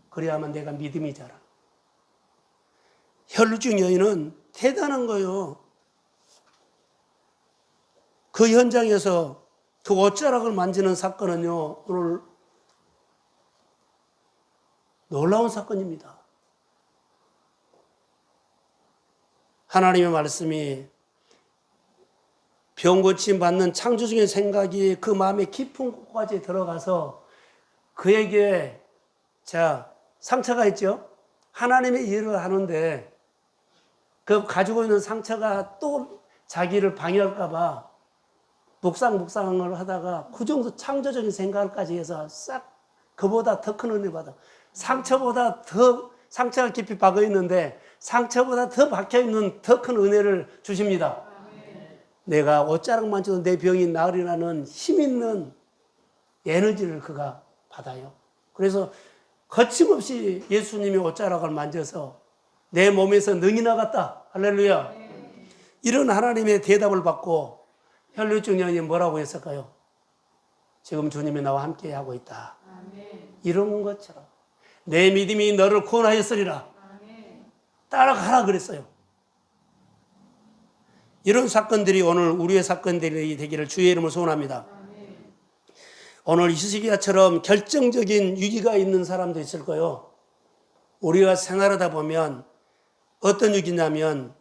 그래야만 내가 믿음이 자라. 혈루증 여인은 대단한 거예요. 그 현장에서 그 옷자락을 만지는 사건은요, 오늘 놀라운 사건입니다. 하나님의 말씀이 병 고침 받는 창조적인 생각이 그 마음의 깊은 곳까지 들어가서 그에게 상처가 있죠. 하나님의 일을 하는데 그 가지고 있는 상처가 또 자기를 방해할까 봐 묵상을 하다가 그 정도 창조적인 생각까지 해서 싹 그보다 더 큰 은혜 받아. 상처보다 더 상처가 깊이 박혀 있는데 상처보다 더 박혀 있는 더 큰 은혜를 주십니다. 내가 옷자락 만져도 내 병이 나으리라는 힘 있는 에너지를 그가 받아요. 그래서 거침없이 예수님이 옷자락을 만져서 내 몸에서 능이 나갔다. 할렐루야. 이런 하나님의 대답을 받고 혈류증 여인이 뭐라고 했을까요? 지금 주님이 나와 함께 하고 있다. 이런 것처럼 내 믿음이 너를 구원하였으리라. 따라가라 그랬어요. 이런 사건들이 오늘 우리의 사건들이 되기를 주의 이름으로 소원합니다. 오늘 히스기야처럼 결정적인 위기가 있는 사람도 있을 거예요. 우리가 생활하다 보면 어떤 위기냐면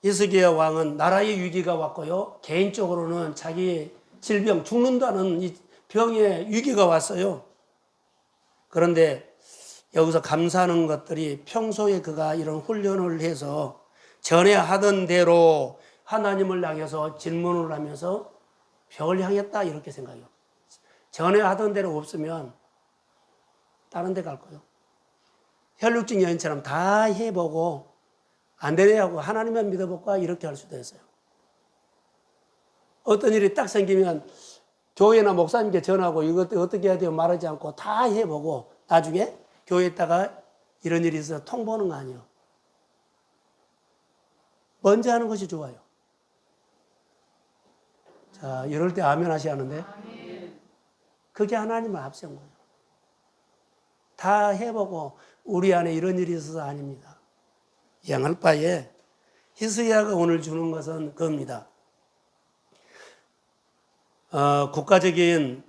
히스기야 왕은 나라의 위기가 왔고요. 개인적으로는 자기 질병, 죽는다는 이 병의 위기가 왔어요. 그런데 여기서 감사하는 것들이 평소에 그가 이런 훈련을 해서 전에 하던 대로 하나님을 향해서 질문을 하면서 벽을 향했다 이렇게 생각해요. 전에 하던 대로 없으면 다른 데 갈 거예요. 혈육증 여인처럼 다 해보고 안 되냐고 하나님만 믿어볼까 이렇게 할 수도 있어요. 어떤 일이 딱 생기면 교회나 목사님께 전하고 이것 어떻게 해야 돼요 말하지 않고 다 해보고 나중에 교회에다가 이런 일이 있어서 통보하는 거 아니에요. 먼저 하는 것이 좋아요. 자, 이럴 때 아멘 하셔야 하는데 그게 하나님을 앞세운 거예요. 다 해보고 우리 안에 이런 일이 있어서 아닙니다. 양할 바에 히스기야가 오늘 주는 것은 그겁니다. 국가적인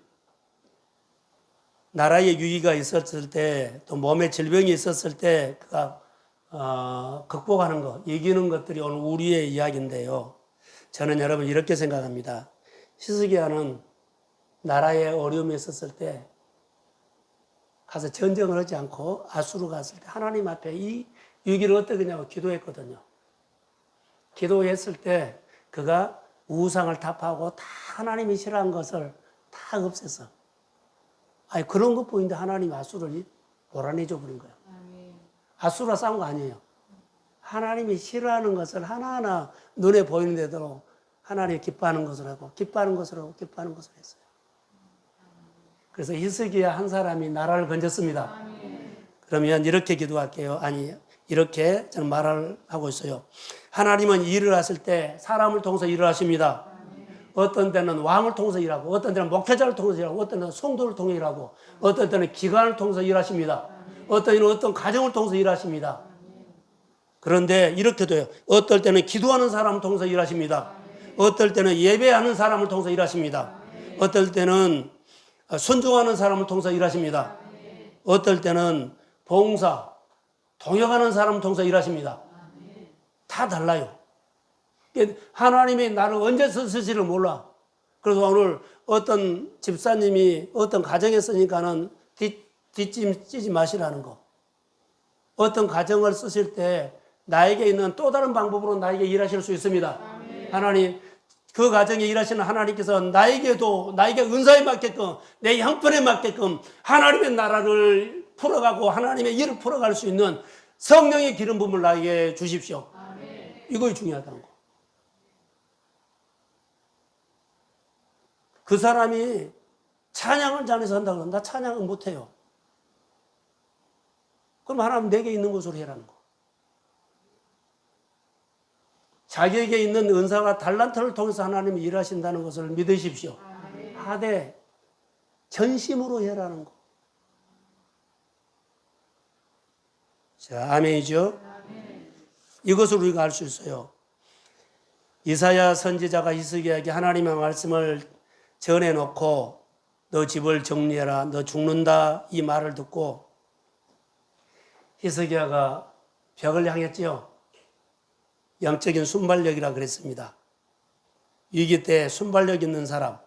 나라의 위기가 있었을 때 또 몸에 질병이 있었을 때 그가 극복하는 것, 이기는 것들이 오늘 우리의 이야기인데요. 저는 여러분 이렇게 생각합니다. 히스기야는 나라에 어려움이 있었을 때 가서 전쟁을 하지 않고 아수르 갔을 때 하나님 앞에 이 위기를 어떻게 하냐고 기도했거든요. 기도했을 때 그가 우상을 타파하고 다 하나님이 싫어한 것을 다 없앴어. 아니 그런 것 보이는데 하나님이 아수르를 몰아내줘 버린 거예요. 아수르가 싸운 거 아니에요. 하나님이 싫어하는 것을 하나하나 눈에 보이는 데도 하나님이 기뻐하는 것을 하고 기뻐하는 것을 하고 기뻐하는 것을 했어요. 그래서 히스기야 한 사람이 나라를 건졌습니다. 그러면 이렇게 기도할게요. 아니 이렇게 저는 말을 하고 있어요. 하나님은 일을 하실 때 사람을 통해서 일을 하십니다. 어떤 때는 왕을 통해서 일하고 어떤 때는 목회자를 통해서 일하고 어떤 때는 성도를 통해 일하고 어떤 때는 기관을 통해서 일하십니다. 어떤 때는 어떤 가정을 통해서 일하십니다. 그런데 이렇게도 해요. 어떨 때는 기도하는 사람을 통해서 일하십니다. 어떨 때는 예배하는 사람을 통해서 일하십니다. 어떨 때는 순종하는 사람을 통해서 일하십니다. 어떨 때는 봉사, 동역하는 사람을 통해서 일하십니다. 다 달라요. 하나님이 나를 언제 쓰실지를 몰라. 그래서 오늘 어떤 집사님이 어떤 가정에 쓰니까는 뒷짐 찌지 마시라는 거. 어떤 가정을 쓰실 때 나에게 있는 또 다른 방법으로 나에게 일하실 수 있습니다. 하나님, 그 가정에 일하시는 하나님께서 나에게 은사에 맞게끔, 내 형편에 맞게끔 하나님의 나라를 풀어가고 하나님의 일을 풀어갈 수 있는 성령의 기름 부음을 나에게 주십시오. 이거 중요하다는 거. 그 사람이 찬양을 잘해서 한다고 그러면 나 찬양은 못해요. 그럼 하나님 내게 있는 것으로 해라는 거. 자기에게 있는 은사와 달란트를 통해서 하나님이 일하신다는 것을 믿으십시오. 하되 전심으로 해라는 거. 자, 아멘이죠? 이것을 우리가 알 수 있어요. 이사야 선지자가 히스기야에게 하나님의 말씀을 전해놓고 너 집을 정리해라, 너 죽는다 이 말을 듣고 히스기야가 벽을 향했지요. 영적인 순발력이라 그랬습니다. 위기 때 순발력 있는 사람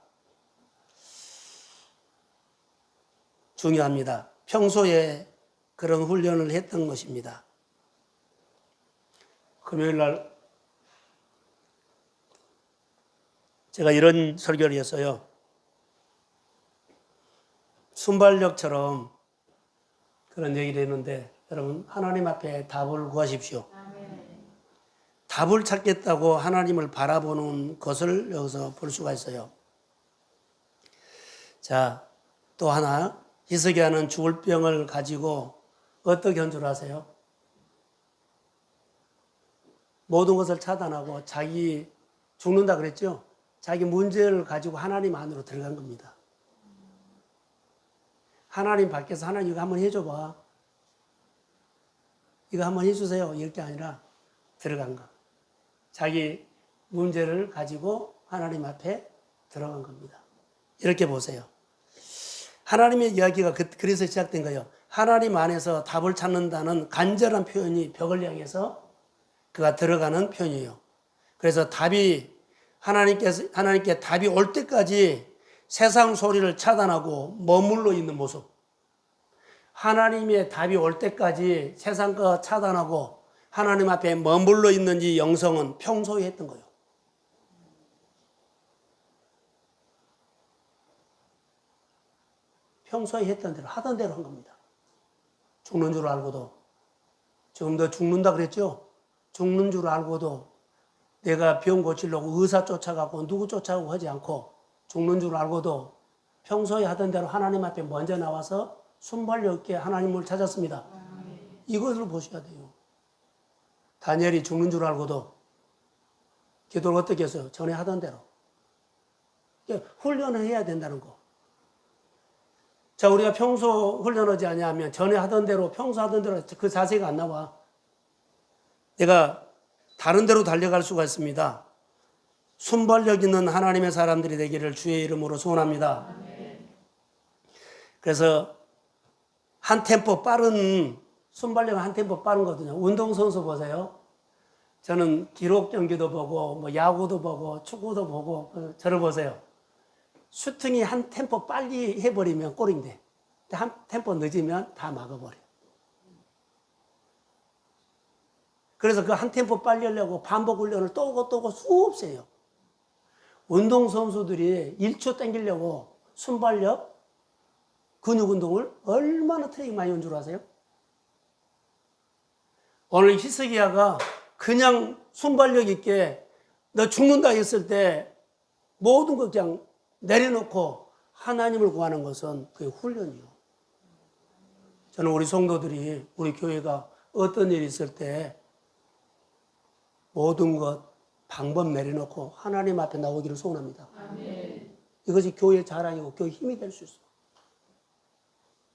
중요합니다. 평소에 그런 훈련을 했던 것입니다. 금요일 날 제가 이런 설교를 했어요. 순발력처럼 그런 얘기를 했는데 여러분 하나님 앞에 답을 구하십시오. 답을 찾겠다고 하나님을 바라보는 것을 여기서 볼 수가 있어요. 자, 또 하나 히스기야는 죽을 병을 가지고 어떻게 연주를 하세요? 모든 것을 차단하고 자기 죽는다 그랬죠? 자기 문제를 가지고 하나님 안으로 들어간 겁니다. 하나님 밖에서 하나님 이거 한번 해줘봐. 이거 한번 해주세요. 이럴 게 아니라 들어간 거. 자기 문제를 가지고 하나님 앞에 들어간 겁니다. 이렇게 보세요. 하나님의 이야기가 그래서 시작된 거예요. 하나님 안에서 답을 찾는다는 간절한 표현이 벽을 향해서 그가 들어가는 표현이에요. 그래서 하나님께 답이 올 때까지 세상 소리를 차단하고 머물러 있는 모습. 하나님의 답이 올 때까지 세상 거 차단하고 하나님 앞에 머물러 있는 이 영성은 평소에 했던 거예요. 평소에 했던 대로, 하던 대로 한 겁니다. 죽는 줄 알고도. 지금 너 죽는다 그랬죠? 죽는 줄 알고도 내가 병 고치려고 의사 쫓아가고 누구 쫓아가고 하지 않고 죽는 줄 알고도 평소에 하던 대로 하나님 앞에 먼저 나와서 순발력 있게 하나님을 찾았습니다. 이것을 보셔야 돼요. 다니엘이 죽는 줄 알고도 기도를 어떻게 했어요? 전에 하던 대로. 훈련을 해야 된다는 거. 자, 우리가 평소 훈련하지 않냐면 전에 하던 대로, 평소 하던 대로 그 자세가 안 나와. 내가 다른 데로 달려갈 수가 있습니다. 순발력 있는 하나님의 사람들이 되기를 주의 이름으로 소원합니다. 그래서 한 템포 빠른, 순발력은 한 템포 빠른 거거든요. 운동선수 보세요. 저는 기록 경기도 보고, 뭐 야구도 보고, 축구도 보고, 저를 보세요. 슈팅이 한 템포 빨리 해버리면 골인데, 한 템포 늦으면 다 막아버려요. 그래서 그 한 템포 빨리 하려고 반복 훈련을 또 오고 수없이 해요. 운동선수들이 1초 땡기려고 순발력, 근육 운동을 얼마나 트레이닝 많이 한 줄 아세요? 오늘 히스기야가 그냥 순발력 있게 너 죽는다 했을 때 모든 걸 그냥 내려놓고 하나님을 구하는 것은 그게 훈련이요. 저는 우리 성도들이, 우리 교회가 어떤 일이 있을 때 모든 것, 방법 내려놓고 하나님 앞에 나오기를 소원합니다. 아멘. 이것이 교회의 자랑이고 교회의 힘이 될 수 있어.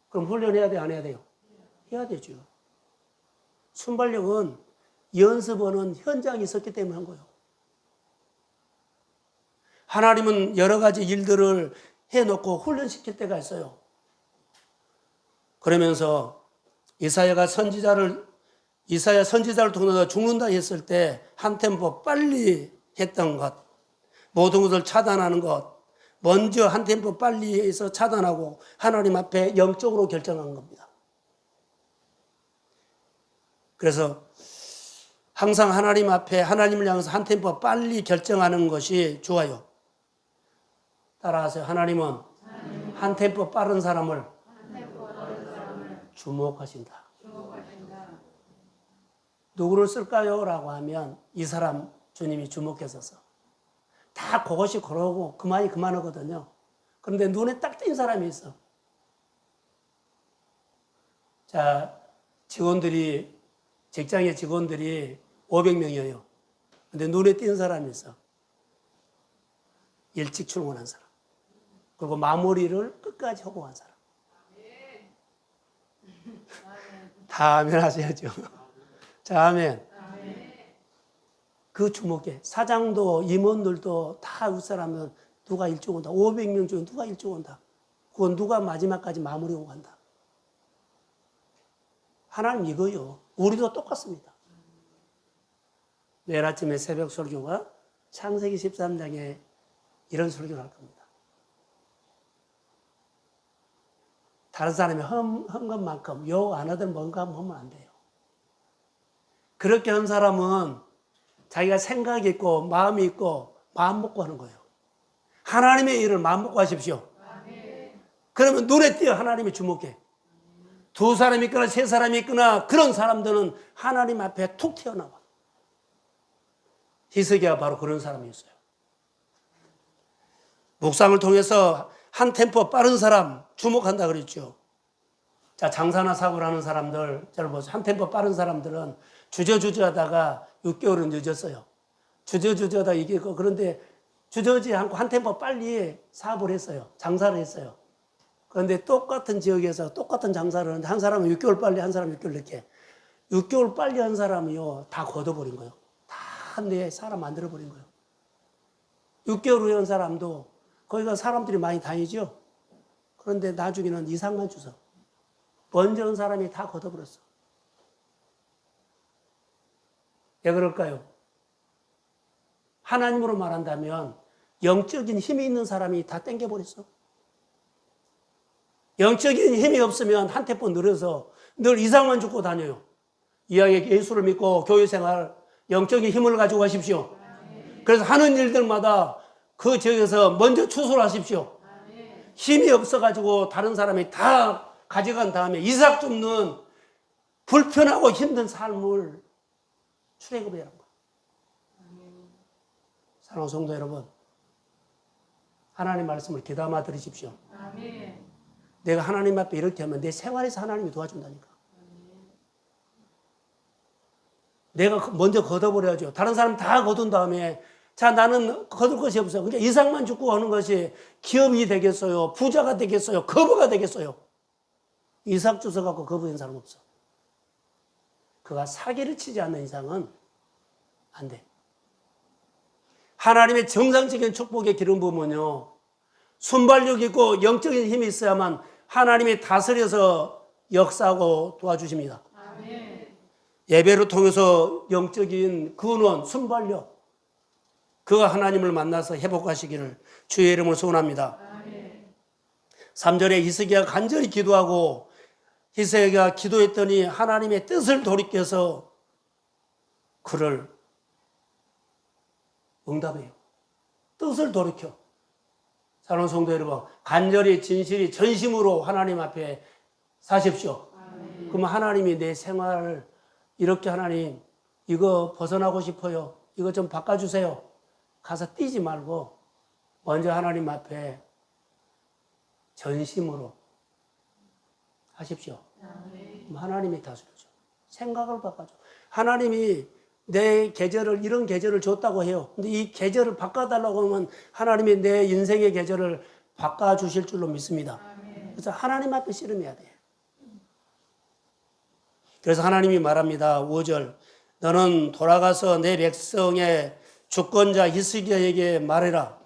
그럼 훈련해야 돼, 안 해야 돼요? 해야 되죠. 순발력은 연습하는 현장이 있었기 때문에 한 거예요. 하나님은 여러 가지 일들을 해놓고 훈련시킬 때가 있어요. 그러면서 이사야 선지자를 통해서 죽는다 했을 때 한 템포 빨리 했던 것, 모든 것을 차단하는 것, 먼저 한 템포 빨리 해서 차단하고 하나님 앞에 영적으로 결정한 겁니다. 그래서 항상 하나님 앞에 하나님을 향해서 한 템포 빨리 결정하는 것이 좋아요. 따라하세요. 하나님은 한 템포 빠른 사람을 주목하신다. 누구를 쓸까요? 라고 하면 이 사람 주님이 주목했어서 다 그것이 그러고 그만하거든요. 그런데 눈에 딱 띈 사람이 있어. 자, 직장의 직원들이 500명이에요. 근데 눈에 띈 사람이 있어. 일찍 출근한 사람. 그리고 마무리를 끝까지 하고 간 사람. 다 아멘 하셔야죠. 자, 아멘. 그 주목해. 사장도 임원들도 다 윗사람은 누가 일찍 온다. 500명 중에 누가 일찍 온다. 그건 누가 마지막까지 마무리하고 간다. 하나님 이거요. 우리도 똑같습니다. 내일 아침에 새벽 설교가 창세기 13장에 이런 설교를 할 겁니다. 다른 사람이 한 것만큼 욕 안 하든 뭔가 하면 안 돼요. 그렇게 한 사람은 자기가 생각이 있고 마음이 있고 마음 먹고 하는 거예요. 하나님의 일을 마음 먹고 하십시오. 그러면 눈에 띄어 하나님이 주목해. 두 사람이 있거나 세 사람이 있거나 그런 사람들은 하나님 앞에 툭 튀어나와. 히스기야가 바로 그런 사람이었어요. 묵상을 통해서 한 템포 빠른 사람 주목한다 그랬죠. 자, 장사나 사고를 하는 사람들, 잘 보세요. 한 템포 빠른 사람들은 주저주저 하다가 6개월은 늦었어요. 주저주저 하다가 이기고, 그런데 주저지 않고 한 템포 빨리 사업을 했어요. 장사를 했어요. 그런데 똑같은 지역에서 똑같은 장사를 하는데 한 사람은 6개월 빨리, 한 사람은 6개월 늦게. 6개월 빨리 한 사람이요, 다 걷어버린 거예요. 다 내 사람 만들어버린 거예요. 6개월 후에 한 사람도 거기가 사람들이 많이 다니죠. 그런데 나중에는 이상만 주서 먼저 온 사람이 다 걷어버렸어. 왜 그럴까요? 하나님으로 말한다면 영적인 힘이 있는 사람이 다 땡겨버렸어. 영적인 힘이 없으면 한 템포 느려서 늘 이상만 죽고 다녀요. 이왕에 예수를 믿고 교회생활 영적인 힘을 가지고 가십시오. 그래서 하는 일들마다 그 지역에서 먼저 추수를 하십시오. 힘이 없어가지고 다른 사람이 다 가져간 다음에 이삭 줍는 불편하고 힘든 삶을 출애굽해야 하는 거예요. 사랑하는 성도 여러분, 하나님 말씀을 귀담아 들으십시오. 내가 하나님 앞에 이렇게 하면 내 생활에서 하나님이 도와준다니까. 내가 먼저 걷어버려야죠. 다른 사람 다 거둔 다음에 자, 나는 거둘 것이 없어. 그러니까 이삭만 죽고 하는 것이 기업이 되겠어요? 부자가 되겠어요? 거부가 되겠어요? 이삭 주워 갖고 거부된 사람 없어. 그가 사기를 치지 않는 이상은 안 돼. 하나님의 정상적인 축복의 기름 부으면요, 순발력 있고 영적인 힘이 있어야만 하나님이 다스려서 역사하고 도와주십니다. 예배를 통해서 영적인 근원, 순발력, 그가 하나님을 만나서 회복하시기를 주의 이름으로 소원합니다. 3절에 히스기야가 간절히 기도하고 히스기야가 기도했더니 하나님의 뜻을 돌이켜서 그를 응답해요. 뜻을 돌이켜. 사랑하는 성도 여러분, 간절히 진실히 전심으로 하나님 앞에 사십시오. 그러면 하나님이 내 생활을 이렇게 하나님 이거 벗어나고 싶어요. 이거 좀 바꿔주세요. 가서 뛰지 말고 먼저 하나님 앞에 전심으로 하십시오. 하나님이 다스려줘. 생각을 바꿔줘. 하나님이 내 계절을 이런 계절을 줬다고 해요. 근데 이 계절을 바꿔달라고 하면 하나님이 내 인생의 계절을 바꿔주실 줄로 믿습니다. 그래서 하나님 앞에 씨름해야 돼. 그래서 하나님이 말합니다. 5절 너는 돌아가서 내 백성의 주권자 히스기야에게 말해라.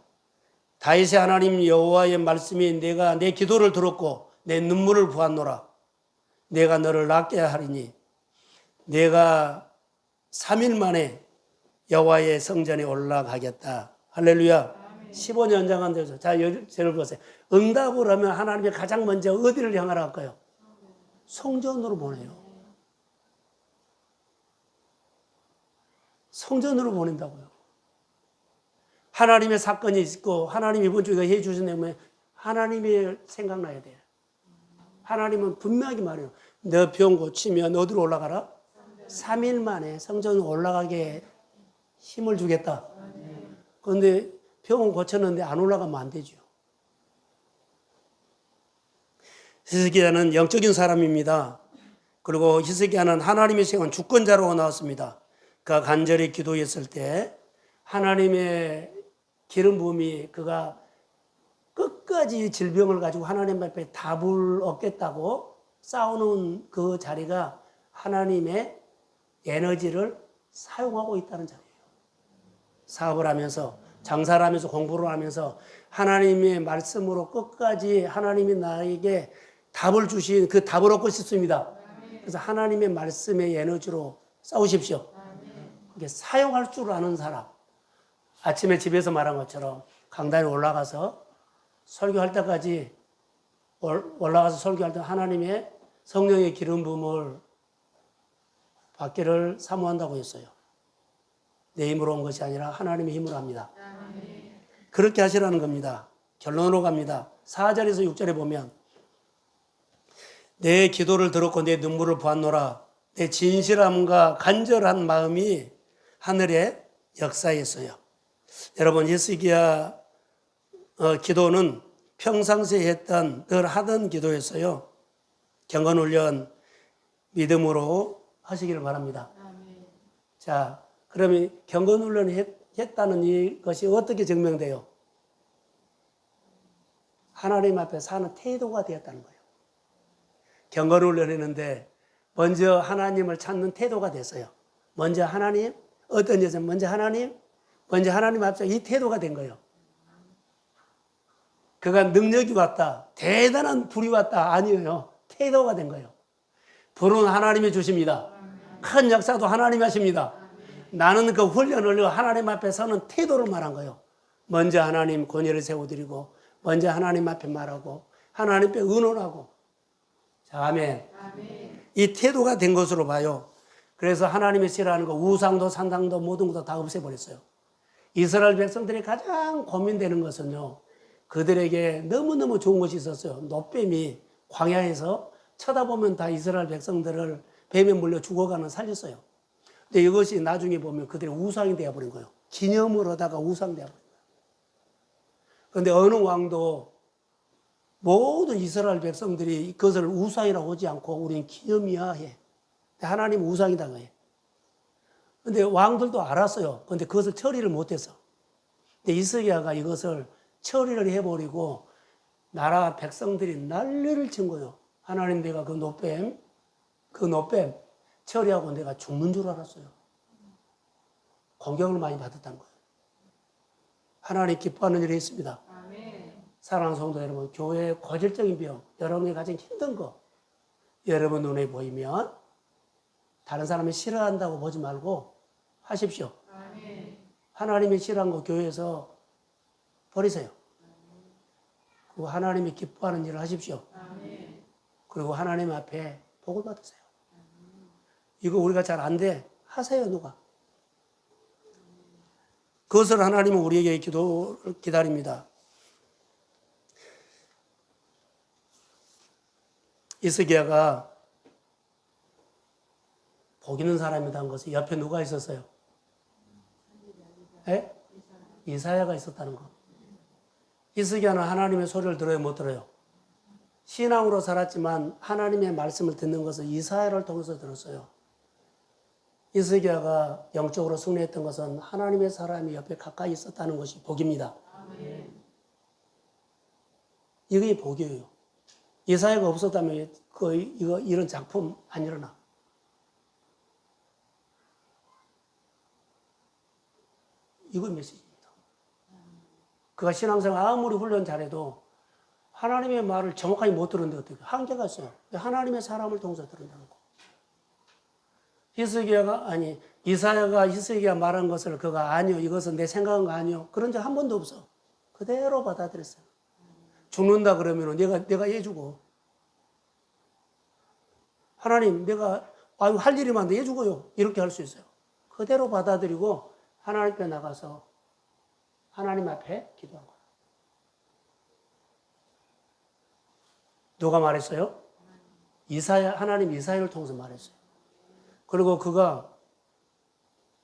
다윗의 하나님 여호와의 말씀이 내가 내 기도를 들었고 내 눈물을 보았노라. 내가 너를 낫게 하리니 내가 3일 만에 여호와의 성전에 올라가겠다. 할렐루야. 15년 장한 데서. 자, 저를 보세요. 응답을 하면 하나님이 가장 먼저 어디를 향하라 할까요? 성전으로 보내요. 성전으로 보낸다고요. 하나님의 사건이 있고 하나님 이번 주에 해 주신 내용에 하나님이 생각나야 돼요. 하나님은 분명하게 말해요. 너 병 고치면 어디로 올라가라? 3일 만에 성전으로 올라가게 힘을 주겠다. 그런데 병은 고쳤는데 안 올라가면 안 되죠. 히스기야는 영적인 사람입니다. 그리고 히스기야는 하나님이 세운 주권자로 나왔습니다. 그가 간절히 기도했을 때 하나님의 기름 부음이 그가 끝까지 질병을 가지고 하나님 앞에 답을 얻겠다고 싸우는 그 자리가 하나님의 에너지를 사용하고 있다는 자리예요. 사업을 하면서 장사를 하면서 공부를 하면서 하나님의 말씀으로 끝까지 하나님이 나에게 답을 주신 그 답을 얻고 싶습니다. 그래서 하나님의 말씀의 에너지로 싸우십시오. 그게 사용할 줄 아는 사람. 아침에 집에서 말한 것처럼 강단에 올라가서 설교할 때까지 올라가서 설교할 때 하나님의 성령의 기름 부음을 받기를 사모한다고 했어요. 내 힘으로 온 것이 아니라 하나님의 힘으로 합니다. 그렇게 하시라는 겁니다. 결론으로 갑니다. 4절에서 6절에 보면 내 기도를 들었고 내 눈물을 보았노라. 내 진실함과 간절한 마음이 하늘에 역사했어요. 여러분 히스기야 기도는 평상시에 했던 늘 하던 기도였어요. 경건훈련 믿음으로 하시기를 바랍니다. 자, 그러면 경건훈련을 했다는 이것이 어떻게 증명돼요? 하나님 앞에 사는 태도가 되었다는 거예요. 경건훈련을 했는데 먼저 하나님을 찾는 태도가 됐어요. 먼저 하나님, 어떤 여자 먼저 하나님 앞에 이 태도가 된 거예요. 그가 능력이 왔다, 대단한 불이 왔다 아니에요. 태도가 된 거예요. 불은 하나님이 주십니다. 큰 역사도 하나님이 하십니다. 나는 그 훈련을 하나님 앞에 서는 태도를 말한 거예요. 먼저 하나님 권위를 세워드리고 먼저 하나님 앞에 말하고 하나님 앞에 의논하고. 자, 아멘. 이 태도가 된 것으로 봐요. 그래서 하나님이 싫어하는 거 우상도 산당도 모든 거 다 없애버렸어요. 이스라엘 백성들이 가장 고민되는 것은요, 그들에게 너무너무 좋은 것이 있었어요. 노뱀이 광야에서 쳐다보면 다 이스라엘 백성들을 뱀에 물려 죽어가는 살렸어요. 근데 이것이 나중에 보면 그들의 우상이 되어버린 거예요. 기념을 하다가 우상 되어버린 거예요. 그런데 어느 왕도 모든 이스라엘 백성들이 그것을 우상이라고 하지 않고 우리는 기념이야 해. 하나님은 우상이다 해. 그런데 왕들도 알았어요. 그런데 그것을 처리를 못했어. 근데 히스기야가 이것을 처리를 해버리고 나라 백성들이 난리를 친 거예요. 하나님, 내가 그 노뱀 처리하고 내가 죽는 줄 알았어요. 공격을 많이 받았다는 거예요. 하나님 기뻐하는 일이 있습니다. 사랑하는 성도 여러분, 교회의 고질적인 병, 여러분이 가장 힘든 거, 여러분 눈에 보이면 다른 사람이 싫어한다고 보지 말고 하십시오. 하나님이 싫어한 거 교회에서 버리세요. 그리고 하나님이 기뻐하는 일을 하십시오. 그리고 하나님 앞에 복을 받으세요. 이거 우리가 잘 안 돼. 하세요, 누가. 그것을 하나님은 우리에게 기도를 기다립니다. 히스기야가 복 있는 사람이라는 것은 옆에 누가 있었어요? 예? 이사야가 있었다는 거. 히스기야는 하나님의 소리를 들어요, 못 들어요? 신앙으로 살았지만 하나님의 말씀을 듣는 것은 이사야를 통해서 들었어요. 히스기야가 영적으로 승리했던 것은 하나님의 사람이 옆에 가까이 있었다는 것이 복입니다. 이게 복이에요. 이사야가 없었다면 이런 작품 안 일어나. 이거 메시지입니다. 그가 신앙생활 아무리 훈련 잘해도 하나님의 말을 정확하게 못 들었는데 어떻게 한계가 있어요. 하나님의 사람을 통해서 들은다는 거. 이사야가 히스기야 말한 것을 그가 아니요, 이것은 내 생각한 거 아니요, 그런 적 한 번도 없어. 그대로 받아들였어요. 죽는다 그러면 내가 해주고, 하나님 내가 할 일이 많은데 해주고요, 이렇게 할 수 있어요. 그대로 받아들이고 하나님께 나가서 하나님 앞에 기도한 거예요. 누가 말했어요? 하나님 이사야를 통해서 말했어요. 그리고 그가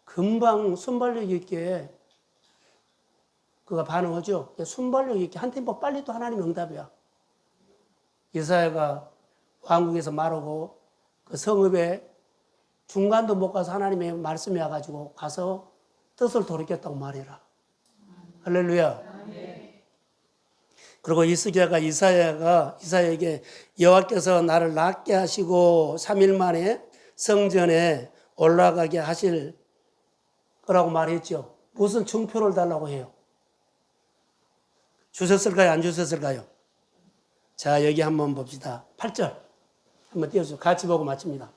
금방 순발력 있게 그가 반응하죠. 순발력 있게 한 템포 빨리 또 하나님 응답이야. 이사야가 왕국에서 말하고 그 성읍에 중간도 못 가서 하나님의 말씀이 와가지고 가서 뜻을 돌이켰다고 말해라. 할렐루야. 그리고 이사야에게 여호와께서 나를 낫게 하시고 3일 만에 성전에 올라가게 하실 거라고 말했죠. 무슨 증표를 달라고 해요? 주셨을까요? 안 주셨을까요? 자, 여기 한번 봅시다. 8절 한번 띄워주세요. 같이 보고 마칩니다.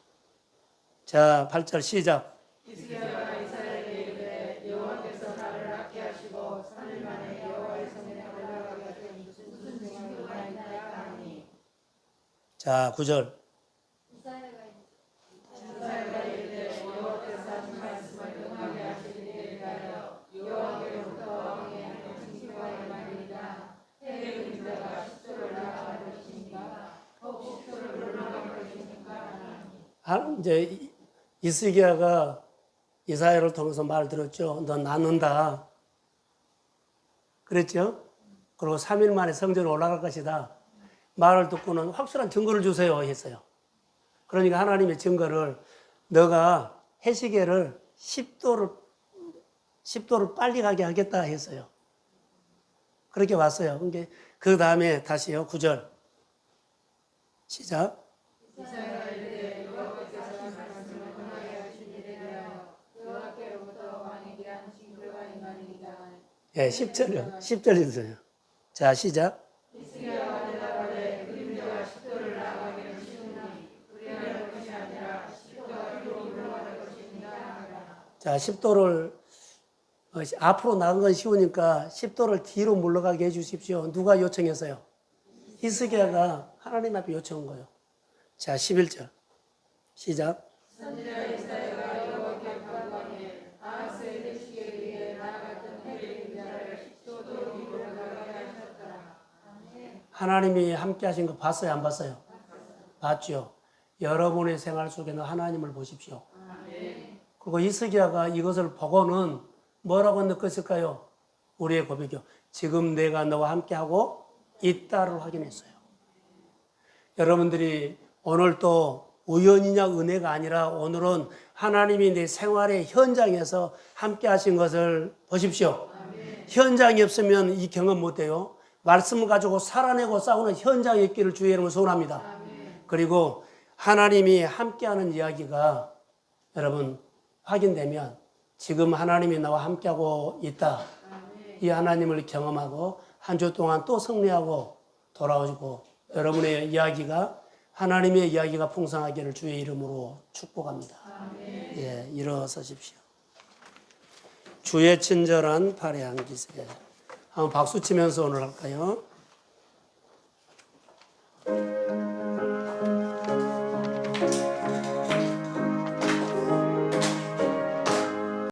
자, 8절 시작. 히스기야가 이사야에게 이르되 여호와께서 나를 낫게 하시고 3일 만에 여호와의 성전에 올라가게 하신 무슨 증거가 있나이까 하니. 자, 9절. 이사야가 이르되 여호와께서 하신 말씀을 응하게 하시기를 위하여 여호와께로부터 왕에게 하는 징표가 있나이다. 해의 그림자가 십조를 나아갈 것이니까 혹 십조를 올라갈 것이니까 하니. 이제 히스기야가 이사야를 통해서 말 들었죠. 너 낫는다. 그랬죠? 그리고 3일 만에 성전에 올라갈 것이다. 말을 듣고는 확실한 증거를 주세요 했어요. 그러니까 하나님의 증거를 너가 해시계를 10도를 빨리 가게 하겠다 했어요. 그렇게 왔어요. 그 다음에 다시요. 9절 시작. 이사야가 이르되 여호와께서 하신 말씀을 응하게 하시기를 위하여 여호와께로부터 왕에게 한 징표가 있나이다. 예, 10절 읽으세요. 자, 시작. 히스기야가 대답하되 그림자가 십도를 나아가기는 쉬우니 그리할 것이 아니라 십도가 뒤로 물러갈 것이니까 하니라. 자, 10도를 앞으로 나간 건 쉬우니까 10도를 뒤로 물러가게 해주십시오. 누가 요청했어요? 히스기야가 하나님 앞에 요청한 거예요. 자, 11절 시작. 선지자 이사야가 여호와께 간구하니 아하스의 대식에 의해 나아갔던 해의 그림자를 십도로 뒤로 물러가게 하셨더라. 하나님이 함께 하신 거 봤어요? 안 봤어요? 봤죠. 여러분의 생활 속에는 하나님을 보십시오. 그리고 히스기야가 이것을 보고는 뭐라고 느꼈을까요? 우리의 고백이요. 지금 내가 너와 함께하고 있다를 확인했어요. 여러분들이 오늘 또 우연이냐 은혜가 아니라 오늘은 하나님이 내 생활의 현장에서 함께 하신 것을 보십시오. 현장이 없으면 이 경험 못 해요. 말씀을 가지고 살아내고 싸우는 현장에 있기를 주의 이름으로 소원합니다. 그리고 하나님이 함께하는 이야기가 여러분 확인되면 지금 하나님이 나와 함께하고 있다. 이 하나님을 경험하고 한 주 동안 또 승리하고 돌아오시고 여러분의 이야기가 하나님의 이야기가 풍성하기를 주의 이름으로 축복합니다. 예, 일어서십시오. 주의 친절한 발의 한 기세. 한번 박수 치면서 오늘 할까요?